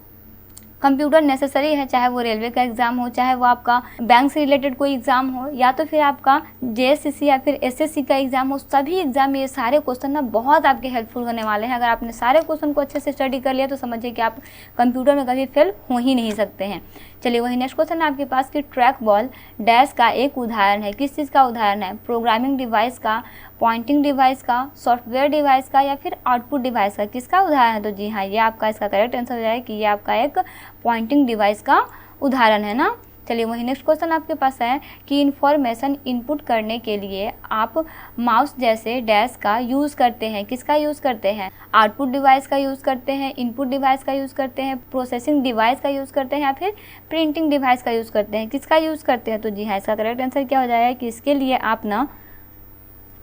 कंप्यूटर नेसेसरी है, चाहे वो रेलवे का एग्ज़ाम हो, चाहे वो आपका बैंक से रिलेटेड कोई एग्ज़ाम हो या तो फिर आपका जेएसएससी या फिर एसएससी का एग्ज़ाम हो, सभी एग्जाम में ये सारे क्वेश्चन ना बहुत आपके हेल्पफुल होने वाले हैं। अगर आपने सारे क्वेश्चन को अच्छे से स्टडी कर लिया तो समझिए कि आप कंप्यूटर में कभी फेल हो ही नहीं सकते हैं। चलिए वही नेक्स्ट क्वेश्चन है आपके पास कि ट्रैक बॉल डैश का एक उदाहरण है। किस चीज़ का उदाहरण है? प्रोग्रामिंग डिवाइस का, पॉइंटिंग डिवाइस का, सॉफ्टवेयर डिवाइस का या फिर आउटपुट डिवाइस का। किसका उदाहरण है? तो जी हाँ, ये आपका इसका करेक्ट आंसर हो जाएगा कि ये आपका एक पॉइंटिंग डिवाइस का उदाहरण है ना। चलिए वही नेक्स्ट क्वेश्चन आपके पास है कि इंफॉर्मेशन इनपुट करने के लिए आप माउस जैसे डैश का यूज़ करते हैं। किसका यूज़ करते हैं? आउटपुट डिवाइस का यूज़ करते हैं, इनपुट डिवाइस का यूज़ करते हैं, प्रोसेसिंग डिवाइस का यूज़ करते हैं या फिर प्रिंटिंग डिवाइस का यूज़ करते हैं। किसका यूज़ करते हैं? तो जी हाँ, इसका करेक्ट आंसर क्या हो जाएगा कि इसके लिए आप ना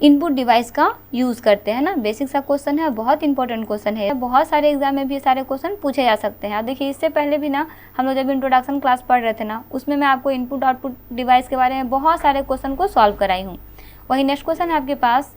इनपुट डिवाइस का यूज़ करते हैं ना। बेसिक सा क्वेश्चन है, बहुत इंपॉर्टेंट क्वेश्चन है, बहुत सारे एग्जाम में भी सारे क्वेश्चन पूछे जा सकते हैं। देखिए इससे पहले भी ना हम लोग जब इंट्रोडक्शन क्लास पढ़ रहे थे ना, उसमें मैं आपको इनपुट आउटपुट डिवाइस के बारे में बहुत सारे क्वेश्चन को सॉल्व कराई हूँ। वही नेक्स्ट क्वेश्चन है आपके पास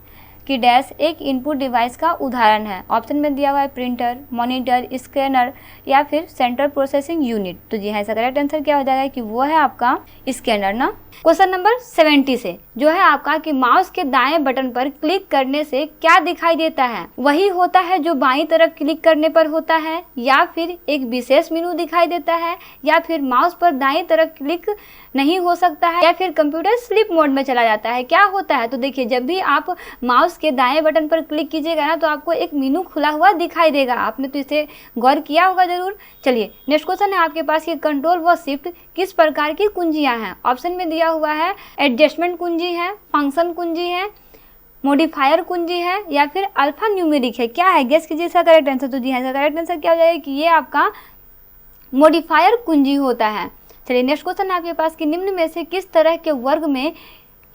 कि डैश एक इनपुट डिवाइस का उदाहरण है। ऑप्शन में दिया हुआ है प्रिंटर, मॉनिटर, स्कैनर या फिर सेंट्रल प्रोसेसिंग यूनिट। तो जी हाँ, इसका करेक्ट आंसर क्या हो जाएगा कि वो है आपका स्कैनर ना। क्वेश्चन नंबर 70 से जो है आपका कि माउस के दाएं बटन पर क्लिक करने से क्या दिखाई देता है? वही होता है जो बाईं तरफ क्लिक करने पर होता है, या फिर एक विशेष मेनू दिखाई देता है, या फिर माउस पर दाईं तरफ क्लिक नहीं हो सकता है, या फिर कंप्यूटर स्लीप मोड में चला जाता है। क्या होता है? तो देखिए जब भी आप माउस के दाएं बटन पर क्लिक कीजिएगा ना तो आपको एक मेनू खुला हुआ दिखाई देगा। आपने तो इसे गौर किया होगा जरूर। चलिए नेक्स्ट क्वेश्चन है आपके पास कि कंट्रोल व शिफ्ट किस प्रकार की कुंजियां हैं। ऑप्शन में दिया हुआ है एडजस्टमेंट कुंजी है, फंक्शन कुंजी है, मॉडिफायर कुंजी है या फिर अल्फा न्यूमेरिक है। क्या है? गेस कीजिए इसका करेक्ट आंसर। तो जी हाँ, इसका करेक्ट आंसर क्या हो जाएगा कि ये आपका मॉडिफायर कुंजी होता है। चलिए नेक्स्ट क्वेश्चन है आपके पास कि निम्न में से किस तरह के वर्ग में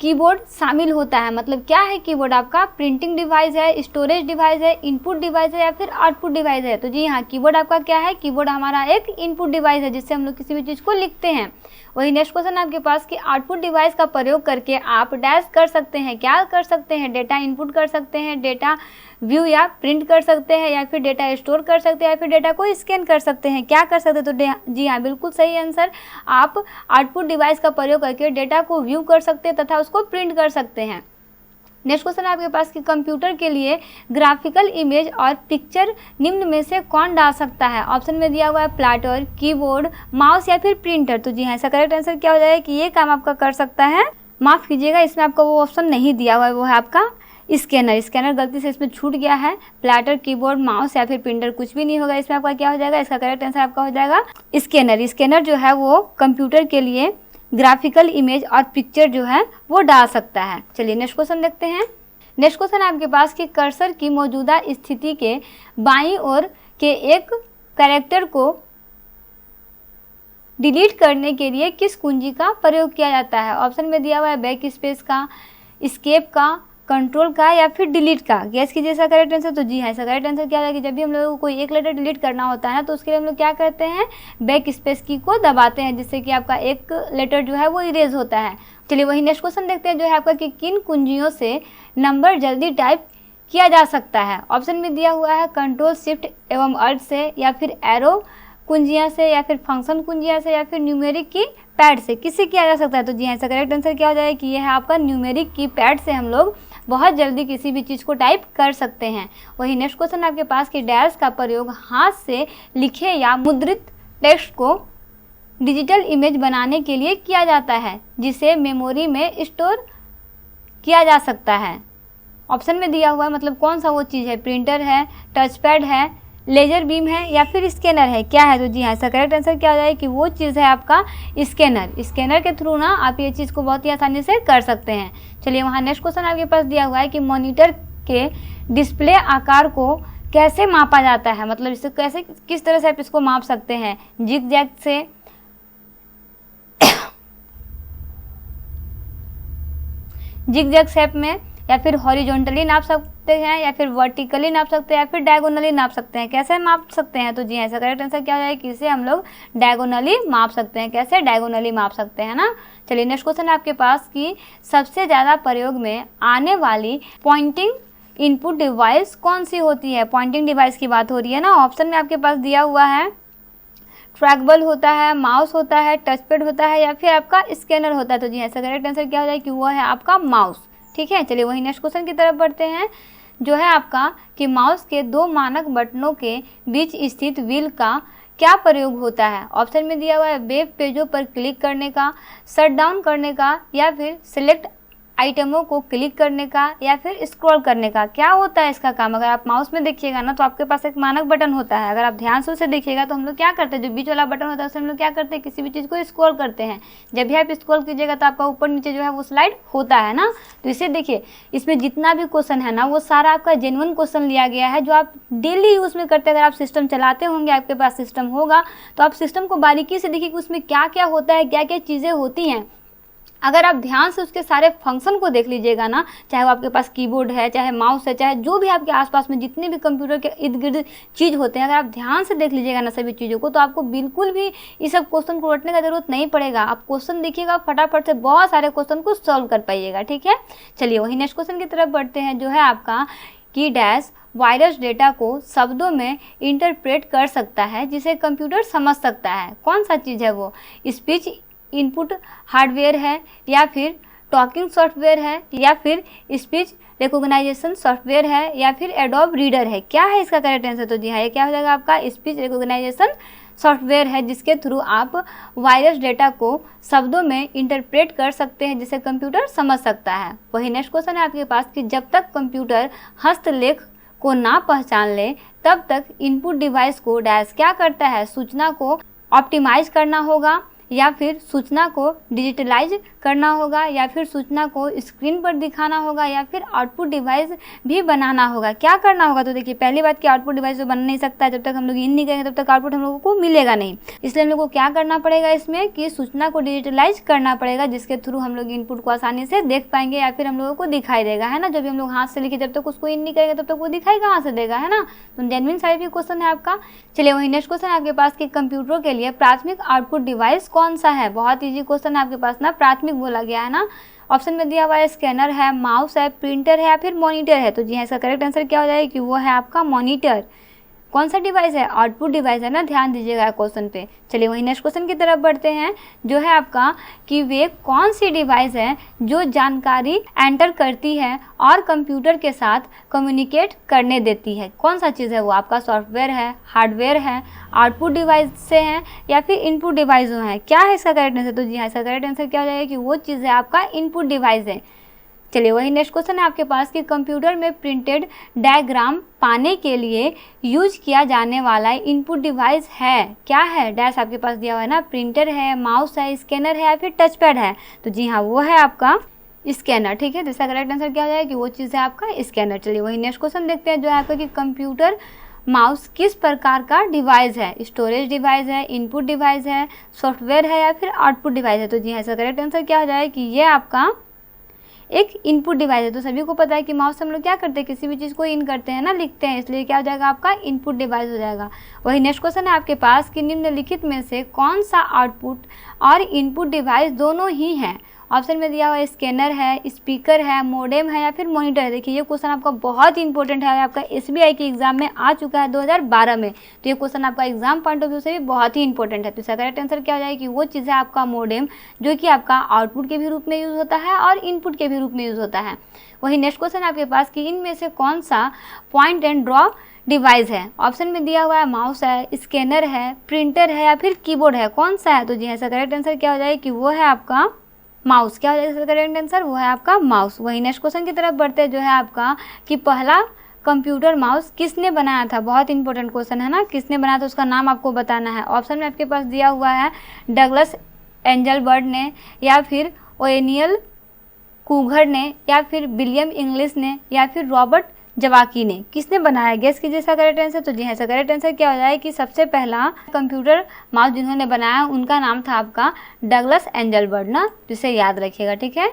कीबोर्ड शामिल होता है। मतलब क्या है कीबोर्ड? आपका प्रिंटिंग डिवाइस है, स्टोरेज डिवाइस है, इनपुट डिवाइस है या फिर आउटपुट डिवाइस है। तो जी हाँ, कीबोर्ड आपका क्या है? कीबोर्ड हमारा एक इनपुट डिवाइस है जिससे हम लोग किसी भी चीज़ को लिखते हैं। वही नेक्स्ट क्वेश्चन आपके पास कि आउटपुट डिवाइस का प्रयोग करके आप डैश कर सकते हैं। क्या कर सकते हैं? डेटा इनपुट कर सकते हैं, डेटा व्यू या प्रिंट कर सकते हैं, या फिर डेटा स्टोर कर सकते हैं, या फिर डेटा को स्कैन कर सकते हैं। क्या कर सकते हैं? तो जी हाँ, बिल्कुल सही आंसर। आप आउटपुट डिवाइस का प्रयोग करके डेटा को व्यू कर सकते हैं तथा उसको प्रिंट कर सकते हैं। नेक्स्ट क्वेश्चन आपके पास कि कंप्यूटर के लिए ग्राफिकल इमेज और पिक्चर निम्न में से कौन डाल सकता है। ऑप्शन में दिया हुआ है प्लाटर, कीबोर्ड, माउस या फिर प्रिंटर। तो जी हाँ, इसका करेक्ट आंसर क्या हो जाएगा कि ये काम आपका कर सकता है, माफ़ कीजिएगा इसमें आपका वो ऑप्शन नहीं दिया हुआ है, वो है आपका स्कैनर। स्कैनर गलती से इसमें छूट गया है। प्लाटर, कीबोर्ड, माउस या फिर प्रिंटर कुछ भी नहीं होगा। इसमें आपका क्या हो जाएगा? इसका करेक्ट आंसर आपका हो जाएगा स्कैनर। स्कैनर जो है वो कंप्यूटर के लिए ग्राफिकल इमेज और पिक्चर जो है वो डाल सकता है। चलिए नेक्स्ट क्वेश्चन देखते हैं। नेक्स्ट क्वेश्चन आपके पास कि कर्सर की मौजूदा स्थिति के बाईं ओर के एक कैरेक्टर को डिलीट करने के लिए किस कुंजी का प्रयोग किया जाता है? ऑप्शन में दिया हुआ है बैक स्पेस का, एस्केप का, कंट्रोल का या फिर डिलीट का। गैस कीजिए इसका करेक्ट आंसर। तो जी हाँ, इसका करेक्ट आंसर क्या है कि जब भी हम लोगों को कोई एक लेटर डिलीट करना होता है ना, तो उसके लिए हम लोग क्या करते हैं, बैक स्पेस की को दबाते हैं, जिससे कि आपका एक लेटर जो है वो इरेज होता है। चलिए वही नेक्स्ट क्वेश्चन देखते हैं, जो है आपका कि किन कुंजियों से नंबर जल्दी टाइप किया जा सकता है? ऑप्शन में दिया हुआ है कंट्रोल शिफ्ट एवं अल्ट से, या फिर एरो कुंजियां से, या फिर फंक्शन कुंजियां से, या फिर न्यूमेरिक की पैड से, किससे किया जा सकता है? तो जी हाँ, इसका करेक्ट आंसर क्या हो जाएगा कि यह है आपका न्यूमेरिक की पैड से हम लोग बहुत जल्दी किसी भी चीज़ को टाइप कर सकते हैं। वही नेक्स्ट क्वेश्चन आपके पास कि डैश का प्रयोग हाथ से लिखे या मुद्रित टेक्स्ट को डिजिटल इमेज बनाने के लिए किया जाता है, जिसे मेमोरी में स्टोर किया जा सकता है। ऑप्शन में दिया हुआ है, मतलब कौन सा वो चीज़ है, प्रिंटर है, टच पैड है, लेजर बीम है, या फिर स्कैनर है, क्या है? तो जी हाँ, इसका करेक्ट आंसर क्या हो जाए कि वो चीज़ है आपका स्कैनर। स्कैनर के थ्रू ना आप ये चीज़ को बहुत ही आसानी से कर सकते हैं। चलिए वहाँ नेक्स्ट क्वेश्चन आपके पास दिया हुआ है कि मॉनिटर के डिस्प्ले आकार को कैसे मापा जाता है? मतलब इसे कैसे, किस तरह से आप इसको माप सकते हैं? जिग जैग से, जिग जैग शेप में, या फिर हॉरिजॉन्टली नाप सकते हैं, या फिर वर्टिकली नाप सकते हैं, या फिर डायगोनली नाप सकते हैं। कैसे माप सकते हैं? तो जी हाँ, इसका करेक्ट आंसर क्या हो जाएगा कि इसे हम लोग डायगोनली माप सकते हैं। कैसे? डायगोनली माप सकते हैं ना। चलिए नेक्स्ट क्वेश्चन आपके पास कि सबसे ज़्यादा प्रयोग में आने वाली पॉइंटिंग इनपुट डिवाइस कौन सी होती है? पॉइंटिंग डिवाइस की बात हो रही है ना। ऑप्शन में आपके पास दिया हुआ है ट्रैकबल होता है, माउस होता है, टचपैड होता है, या फिर आपका स्कैनर होता है। तो जी हाँ, इसका करेक्ट आंसर क्या हो जाएगा कि वो है आपका माउस। ठीक है, चलिए वही नेक्स्ट क्वेश्चन की तरफ बढ़ते हैं, जो है आपका कि माउस के दो मानक बटनों के बीच स्थित व्हील का क्या प्रयोग होता है? ऑप्शन में दिया हुआ है वेब पेजों पर क्लिक करने का, शट डाउन करने का, या फिर सिलेक्ट आइटमों को क्लिक करने का, या फिर स्क्रॉल करने का। क्या होता है इसका काम? अगर आप माउस में देखिएगा ना, तो आपके पास एक मानक बटन होता है। अगर आप ध्यान से उसे देखिएगा तो हम लोग क्या करते हैं, जो बीच वाला बटन होता है उससे हम लोग क्या करते हैं, किसी भी चीज़ को स्क्रॉल करते हैं। जब भी आप स्क्रॉल कीजिएगा तो आपका ऊपर नीचे जो है वो स्लाइड होता है ना। तो इसे देखिए, इसमें जितना भी क्वेश्चन है ना, वो सारा आपका जेन्युइन क्वेश्चन लिया गया है, जो आप डेली यूज़ में करते हैं। अगर आप सिस्टम चलाते होंगे, आपके पास सिस्टम होगा, तो आप सिस्टम को बारीकी से देखिए कि उसमें क्या क्या होता है, क्या क्या चीज़ें होती हैं। अगर आप ध्यान से उसके सारे फंक्शन को देख लीजिएगा ना, चाहे वो आपके पास कीबोर्ड है, चाहे माउस है, चाहे जो भी आपके आसपास में जितने भी कंप्यूटर के इर्द गिर्द चीज़ होते हैं, अगर आप ध्यान से देख लीजिएगा ना सभी चीज़ों को, तो आपको बिल्कुल भी इस सब क्वेश्चन को रटने का जरूरत नहीं पड़ेगा। आप क्वेश्चन देखिएगा, फटाफट से बहुत सारे क्वेश्चन को सॉल्व कर पाइएगा। ठीक है, चलिए वही नेक्स्ट क्वेश्चन की तरफ बढ़ते हैं, जो है आपका कि डैश वायरस डेटा को शब्दों में इंटरप्रेट कर सकता है, जिसे कंप्यूटर समझ सकता है। कौन सा चीज़ है वो? स्पीच इनपुट हार्डवेयर है, या फिर टॉकिंग सॉफ्टवेयर है, या फिर स्पीच रिकॉग्नाइजेशन सॉफ्टवेयर है, या फिर एडोब रीडर है। क्या है इसका करेक्ट आंसर? तो जी हाँ, ये क्या हो जाएगा आपका स्पीच रिकॉग्नाइजेशन सॉफ्टवेयर है, जिसके थ्रू आप वायरस डेटा को शब्दों में इंटरप्रेट कर सकते हैं, जिसे कंप्यूटर समझ सकता है। वही नेक्स्ट क्वेश्चन है आपके पास कि जब तक कंप्यूटर हस्तलेख को ना पहचान ले, तब तक इनपुट डिवाइस को डैश क्या करता है? सूचना को ऑप्टिमाइज करना होगा, या फिर सूचना को डिजिटलाइज करना होगा, या फिर सूचना को स्क्रीन पर दिखाना होगा, या फिर आउटपुट डिवाइस भी बनाना होगा। क्या करना होगा? तो देखिए, पहली बात कि आउटपुट डिवाइस तो बन नहीं सकता है, जब तक हम लोग इन नहीं करेंगे तब तक आउटपुट हम लोगों को मिलेगा नहीं। इसलिए हम लोग को क्या करना पड़ेगा इसमें कि सूचना को डिजिटलाइज करना पड़ेगा, जिसके थ्रू हम लोग इनपुट को आसानी से देख पाएंगे, या फिर हम लोगों को दिखाई देगा, है ना। जब भी हम लोग हाथ से लिखे, जब तक उसको इन नहीं करेंगे तब तक वो दिखाई कहाँ से देगा, है ना। तो जेन्युइन साइड क्वेश्चन है आपका। चलिए वही नेक्स्ट क्वेश्चन आपके पास कि कंप्यूटर के लिए प्राथमिक आउटपुट डिवाइस कौन सा है? बहुत इजी क्वेश्चन है आपके पास ना, प्राथमिक बोला गया है ना। ऑप्शन में दिया हुआ है स्कैनर है, माउस है, प्रिंटर है, या फिर मॉनिटर है। तो जी हाँ, इसका करेक्ट आंसर क्या हो जाएगा कि वो है आपका मॉनिटर। कौन सा डिवाइस है? आउटपुट डिवाइस है ना, ध्यान दीजिएगा क्वेश्चन पे। चलिए वही नेक्स्ट क्वेश्चन की तरफ बढ़ते हैं, जो है आपका कि वे कौन सी डिवाइस है जो जानकारी एंटर करती है और कंप्यूटर के साथ कम्युनिकेट करने देती है। कौन सा चीज़ है वो? आपका सॉफ्टवेयर है, हार्डवेयर है, आउटपुट डिवाइस से हैं, या फिर इनपुट डिवाइस हैं। क्या है इसका करेक्ट आंसर? तो जी हाँ, इसका करेक्ट आंसर क्या हो जाएगा कि वो चीज़ है आपका इनपुट डिवाइस है। चलिए वही नेक्स्ट क्वेश्चन है आपके पास कि कंप्यूटर में प्रिंटेड डायग्राम पाने के लिए यूज किया जाने वाला इनपुट डिवाइस है। क्या है? डैश आपके पास दिया हुआ है ना, प्रिंटर है, माउस है, स्कैनर है, या फिर टच पैड है। तो जी हाँ, वो है आपका स्कैनर। ठीक है, तो इसका करेक्ट आंसर क्या हो जाएगा कि वो चीज़ है आपका स्कैनर। चलिए वही नेक्स्ट क्वेश्चन देखते हैं, जो है आपका कि कंप्यूटर माउस किस प्रकार का डिवाइस है, स्टोरेज डिवाइस है, इनपुट डिवाइस है, सॉफ्टवेयर है या फिर आउटपुट डिवाइस है। तो जी हाँ, इसका करेक्ट आंसर क्या हो जाएगा कि ये आपका एक इनपुट डिवाइस है। तो सभी को पता है कि माउस से हम लोग क्या करते हैं, किसी भी चीज़ को इन करते हैं ना, लिखते हैं, इसलिए क्या हो जाएगा आपका इनपुट डिवाइस हो जाएगा। वही नेक्स्ट क्वेश्चन है आपके पास कि निम्नलिखित में से कौन सा आउटपुट और इनपुट डिवाइस दोनों ही हैं। ऑप्शन में दिया हुआ है स्कैनर है, स्पीकर है, मोडेम है या फिर मॉनिटर है। देखिए ये क्वेश्चन आपका बहुत ही इंपॉर्टेंट है, आपका SBI के एग्जाम में आ चुका है 2012 में। तो ये क्वेश्चन आपका एग्जाम पॉइंट ऑफ व्यू से भी बहुत ही इंपॉर्टेंट है। तो इसका करेक्ट आंसर क्या हो जाएगा कि वो चीज़ है आपका मोडेम, जो कि आपका आउटपुट के भी रूप में यूज़ होता है और इनपुट के भी रूप में यूज़ होता है। वही नेक्स्ट क्वेश्चन आपके पास कि इनमें से कौन सा पॉइंट एंड ड्रॉ डिवाइस है। ऑप्शन में दिया हुआ है माउस है, स्कैनर है, प्रिंटर है या फिर कीबोर्ड है, कौन सा है। तो जी ऐसा करेक्ट आंसर क्या हो जाएगा कि वो है आपका माउस। क्या हो जाएगा इसका करेक्ट आंसर, वो है आपका माउस। वही नेक्स्ट क्वेश्चन की तरफ बढ़ते हैं, जो है आपका कि पहला कंप्यूटर माउस किसने बनाया था। बहुत इंपॉर्टेंट क्वेश्चन है ना, किसने बनाया था उसका नाम आपको बताना है। ऑप्शन में आपके पास दिया हुआ है डगलस एंजलबर्ट ने या फिर ओनियल कूगर ने या फिर विलियम इंग्लिश ने या फिर रॉबर्ट जवाकी ने। किसने बनाया, गेस कीजिए इसका करेक्ट आंसर। तो जी हाँ, इसका करेक्ट आंसर क्या हो जाए कि सबसे पहला कंप्यूटर माउस जिन्होंने बनाया उनका नाम था आपका डगलस एंजलबर्ट ना, जिसे याद रखिएगा, ठीक है।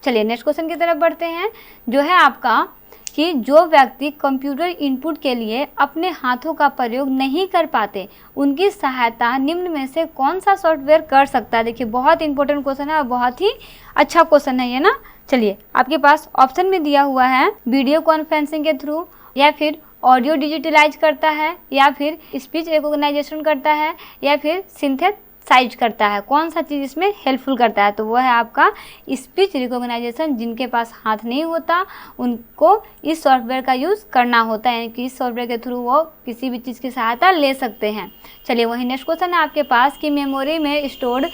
चलिए नेक्स्ट क्वेश्चन की तरफ बढ़ते हैं, जो है आपका कि जो व्यक्ति कंप्यूटर इनपुट के लिए अपने हाथों का प्रयोग नहीं कर पाते, उनकी सहायता निम्न में से कौन सा सॉफ्टवेयर कर सकता है। देखिए बहुत इंपॉर्टेंट क्वेश्चन है और बहुत ही अच्छा क्वेश्चन है ये ना। चलिए आपके पास ऑप्शन में दिया हुआ है वीडियो कॉन्फ्रेंसिंग के थ्रू या फिर ऑडियो डिजिटलाइज करता है या फिर स्पीच रिकॉग्नाइजेशन करता है या फिर सिंथेसाइज करता है। कौन सा चीज़ इसमें हेल्पफुल करता है, तो वो है आपका स्पीच रिकॉग्नाइजेशन। जिनके पास हाथ नहीं होता उनको इस सॉफ्टवेयर का यूज़ करना होता है, यानी कि इस सॉफ्टवेयर के थ्रू वो किसी भी चीज़ की सहायता ले सकते हैं। चलिए वही नेक्स्ट क्वेश्चन है आपके पास कि मेमोरी में स्टोर्ड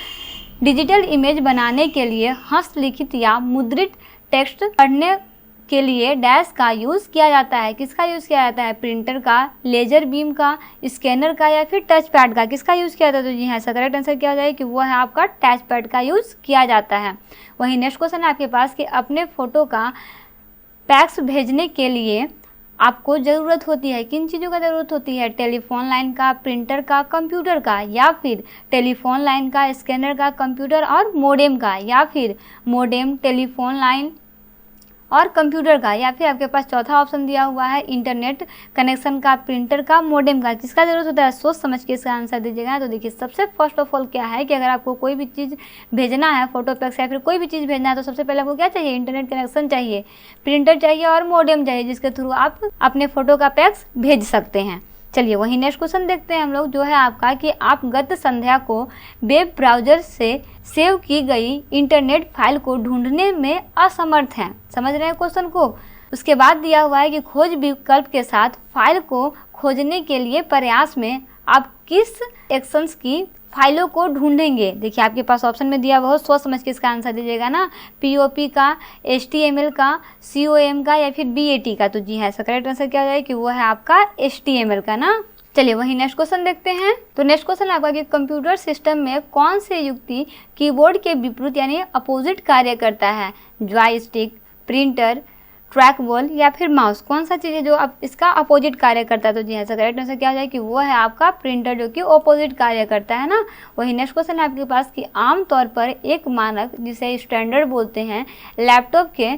डिजिटल इमेज बनाने के लिए हस्तलिखित या मुद्रित टेक्स्ट पढ़ने के लिए डैश का यूज़ किया जाता है। किसका यूज़ किया जाता है, प्रिंटर का, लेजर बीम का, स्कैनर का या फिर टच पैड का। किसका यूज़ किया जाता है। तो जी हाँ, इसका करेक्ट आंसर क्या हो जाएगा कि वो है आपका टच पैड का यूज़ किया जाता है। वही नेक्स्ट क्वेश्चन है आपके पास कि अपने फ़ोटो का फैक्स भेजने के लिए आपको ज़रूरत होती है, किन चीज़ों का ज़रूरत होती है, टेलीफोन लाइन का, प्रिंटर का, कंप्यूटर का या फिर टेलीफोन लाइन का, स्कैनर का, कंप्यूटर और मोडेम का या फिर मोडेम, टेलीफोन लाइन और कंप्यूटर का या फिर आपके पास चौथा ऑप्शन दिया हुआ है इंटरनेट कनेक्शन का, प्रिंटर का, मोडेम का। किसका ज़रूरत होता है, सोच समझ के इसका आंसर दीजिएगा। तो देखिए सबसे फर्स्ट ऑफ ऑल क्या है कि अगर आपको कोई भी चीज़ भेजना है, फोटो पैक्स या फिर कोई भी चीज़ भेजना है, तो सबसे पहले आपको क्या चाहिए, इंटरनेट कनेक्शन चाहिए, प्रिंटर चाहिए और मोडेम चाहिए, जिसके थ्रू आप अपने फ़ोटो का पैक्स भेज सकते हैं। चलिए वही नेक्स्ट क्वेश्चन देखते हैं हम लोग, जो है आपका कि आप गत संध्या को वेब ब्राउज़र से सेव की गई इंटरनेट फाइल को ढूंढने में असमर्थ हैं। समझ रहे हैं क्वेश्चन को। उसके बाद दिया हुआ है कि खोज विकल्प के साथ फाइल को खोजने के लिए प्रयास में आप किस एक्शंस की फाइलों को ढूंढेंगे। देखिए आपके पास ऑप्शन में दिया हुआ हो, सोच समझ के इसका आंसर दीजिएगा ना। POP का, HTML का, COM का या फिर BAT का। तो जी हाँ, इसका करेक्ट आंसर क्या हो जाएगा कि वो है आपका HTML का ना। चलिए वही नेक्स्ट क्वेश्चन देखते हैं। तो नेक्स्ट क्वेश्चन आपका कि कंप्यूटर सिस्टम में कौन से युक्ति कीबोर्ड के विपरीत यानी अपोजिट कार्य करता है। जॉयस्टिक, प्रिंटर, ट्रैक बॉल या फिर माउस। कौन सा चीज़ है जो अब इसका अपोजिट कार्य करता है। तो जी हाँ, इसका करेक्ट आंसर क्या हो जाए कि वो है आपका प्रिंटर, जो कि अपोजिट कार्य करता है ना। वही नेक्स्ट क्वेश्चन है आपके पास कि आमतौर पर एक मानक, जिसे स्टैंडर्ड बोलते हैं, लैपटॉप के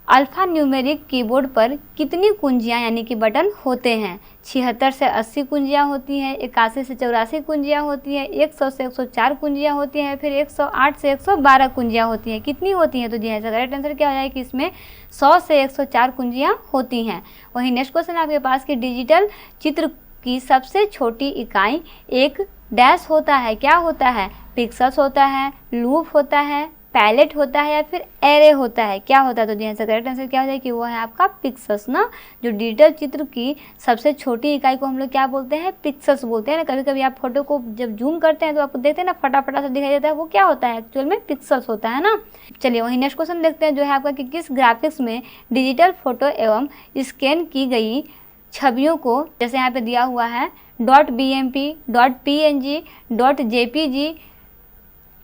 अल्फा न्यूमेरिक कीबोर्ड पर कितनी कुंजियाँ यानी कि बटन होते हैं। 76 से 80 कुंजियाँ होती हैं, 81 से 84 कुंजियाँ होती हैं, 100 से 104 कुंजियाँ होती हैं, फिर 108 से 112 कुंजियाँ होती हैं। कितनी होती हैं। तो जी ऐसा करेक्ट आंसर क्या हो जाए कि इसमें 100 से 104 कुंजियाँ होती हैं। वहीं नेक्स्ट क्वेश्चन आपके पास कि डिजिटल चित्र की सबसे छोटी इकाई एक डैश होता है। क्या होता है, पिक्सल्स होता है, लूप होता है, पैलेट होता है या फिर एरे होता है। क्या होता है। तो जी आंसर करेक्ट आंसर क्या हो जाए कि वो है आपका पिक्सल्स ना। जो डिजिटल चित्र की सबसे छोटी इकाई को हम लोग क्या बोलते हैं, पिक्सल्स बोलते हैं ना। कभी कभी आप फोटो को जब जूम करते हैं तो आपको देखते हैं ना फटाफटा सा दिखाई देता है, वो क्या होता है, एक्चुअल में पिक्सल्स होता है ना। चलिए वही नेक्स्ट क्वेश्चन देखते हैं, जो है आपका कि किस ग्राफिक्स में डिजिटल फोटो एवं स्कैन की गई छवियों को, जैसे यहाँ पे दिया हुआ है .bmp, .png, .jpg,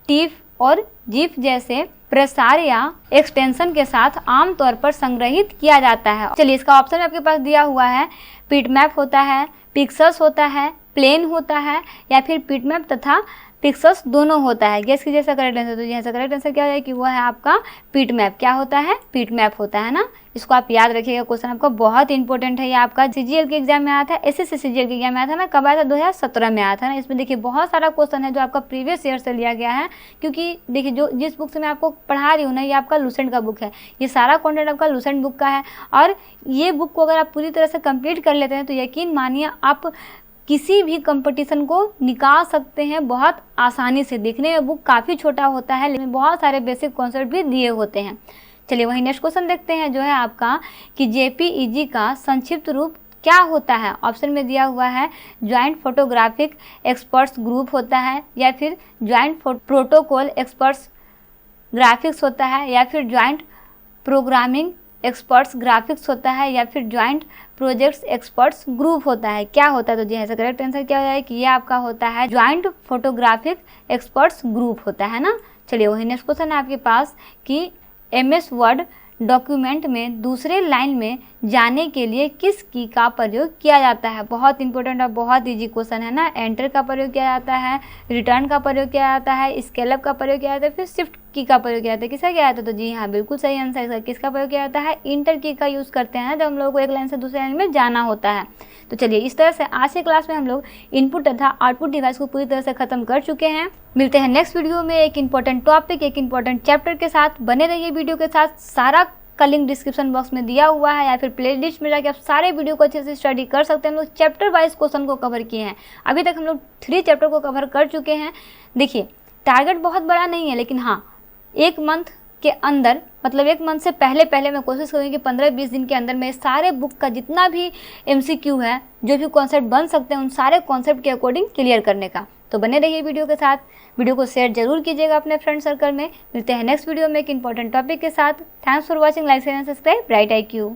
TIFF, और जीफ जैसे प्रसार या एक्सटेंशन के साथ आमतौर पर संग्रहित किया जाता है। चलिए इसका ऑप्शन आपके पास दिया हुआ है, बिटमैप होता है, पिक्सेल्स होता है, प्लेन होता है, या फिर बिटमैप तथा पिक्सेल्स दोनों होता है। गेस कीजिए इसका करेक्ट आंसर। तो यहाँ से करेक्ट आंसर क्या है कि वो है आपका बिटमैप। क्या होता है? बिटमैप होता है ना। इसको आप याद रखिएगा, क्वेश्चन आपका बहुत इंपॉर्टेंट है। ये आपका सीजीएल के एग्जाम में आया था, एसएससी सीजीएल के एग्जाम में आया था ना। कब आया था? 2017 में आया था ना। इसमें देखिए बहुत सारा क्वेश्चन है जो आपका प्रीवियस ईयर से लिया गया है, क्योंकि देखिए जो जिस बुक से मैं आपको पढ़ा रही हूँ ना, ये आपका लूसेंट का बुक है। ये सारा कंटेंट आपका लूसेंट बुक का है, और ये बुक को अगर आप पूरी तरह से कंप्लीट कर लेते हैं तो यकीन मानिए आप किसी भी कंपटीशन को निकाल सकते हैं बहुत आसानी से। देखने में बुक काफ़ी छोटा होता है, लेकिन बहुत सारे बेसिक कॉन्सेप्ट भी दिए होते हैं। चलिए वही नेक्स्ट क्वेश्चन देखते हैं, जो है आपका कि जेपीईजी का संक्षिप्त रूप क्या होता है। ऑप्शन में दिया हुआ है ज्वाइंट फोटोग्राफिक एक्सपर्ट्स ग्रुप होता है, या फिर ज्वाइंट प्रोटोकॉल एक्सपर्ट्स ग्राफिक्स होता है, या फिर ज्वाइंट प्रोग्रामिंग एक्सपर्ट्स ग्राफिक्स होता है, या फिर ज्वाइंट प्रोजेक्ट्स एक्सपर्ट्स ग्रुप होता है। क्या होता है? तो जी ऐसा करेक्ट आंसर क्या हो जाए कि ये आपका होता है ज्वाइंट फोटोग्राफिक एक्सपर्ट्स ग्रुप होता है ना। चलिए वही नेक्स्ट क्वेश्चन है आपके पास कि एमएस वर्ड डॉक्यूमेंट में दूसरे लाइन में जाने के लिए किस की का प्रयोग किया जाता है। बहुत इंपॉर्टेंट और बहुत इजी क्वेश्चन है ना। एंटर का प्रयोग किया जाता है, रिटर्न का प्रयोग किया जाता है, स्केलअप का प्रयोग किया जाता है, फिर शिफ्ट की का प्रयोग किया जाता है। किसका किया जाता है? तो जी हाँ, बिल्कुल सही आंसर इसका। किसका प्रयोग किया जाता है? इंटर की का यूज़ करते हैं जब हम लोग को एक लाइन से दूसरे लाइन में जाना होता है। तो चलिए इस तरह से आज के क्लास में हम लोग इनपुट तथा आउटपुट डिवाइस को पूरी तरह से खत्म कर चुके हैं। मिलते हैं नेक्स्ट वीडियो में एक इंपॉर्टेंट टॉपिक, एक इंपॉर्टेंट चैप्टर के साथ। बने रहिए वीडियो के साथ। सारा का लिंक डिस्क्रिप्शन बॉक्स में दिया हुआ है, या फिर प्लेलिस्ट में जाके आप सारे वीडियो को अच्छे से स्टडी कर सकते हैं। हम लोग चैप्टर वाइज क्वेश्चन को कवर किए हैं। अभी तक हम लोग 3 चैप्टर को कवर कर चुके हैं। देखिए टारगेट बहुत बड़ा नहीं है, लेकिन हाँ 1 मंथ के अंदर, मतलब 1 मंथ से पहले मैं कोशिश करूँगी कि 15-20 दिन के अंदर मैं सारे बुक का जितना भी MCQ है, जो भी कॉन्सेप्ट बन सकते हैं, उन सारे कॉन्सेप्ट के अकॉर्डिंग क्लियर करने का। तो बने रहिए वीडियो के साथ। वीडियो को शेयर जरूर कीजिएगा अपने फ्रेंड सर्कल में। मिलते हैं नेक्स्ट वीडियो में एक इंपॉर्टेंट टॉपिक के साथ। Thanks for watching. Like share and subscribe bright IQ।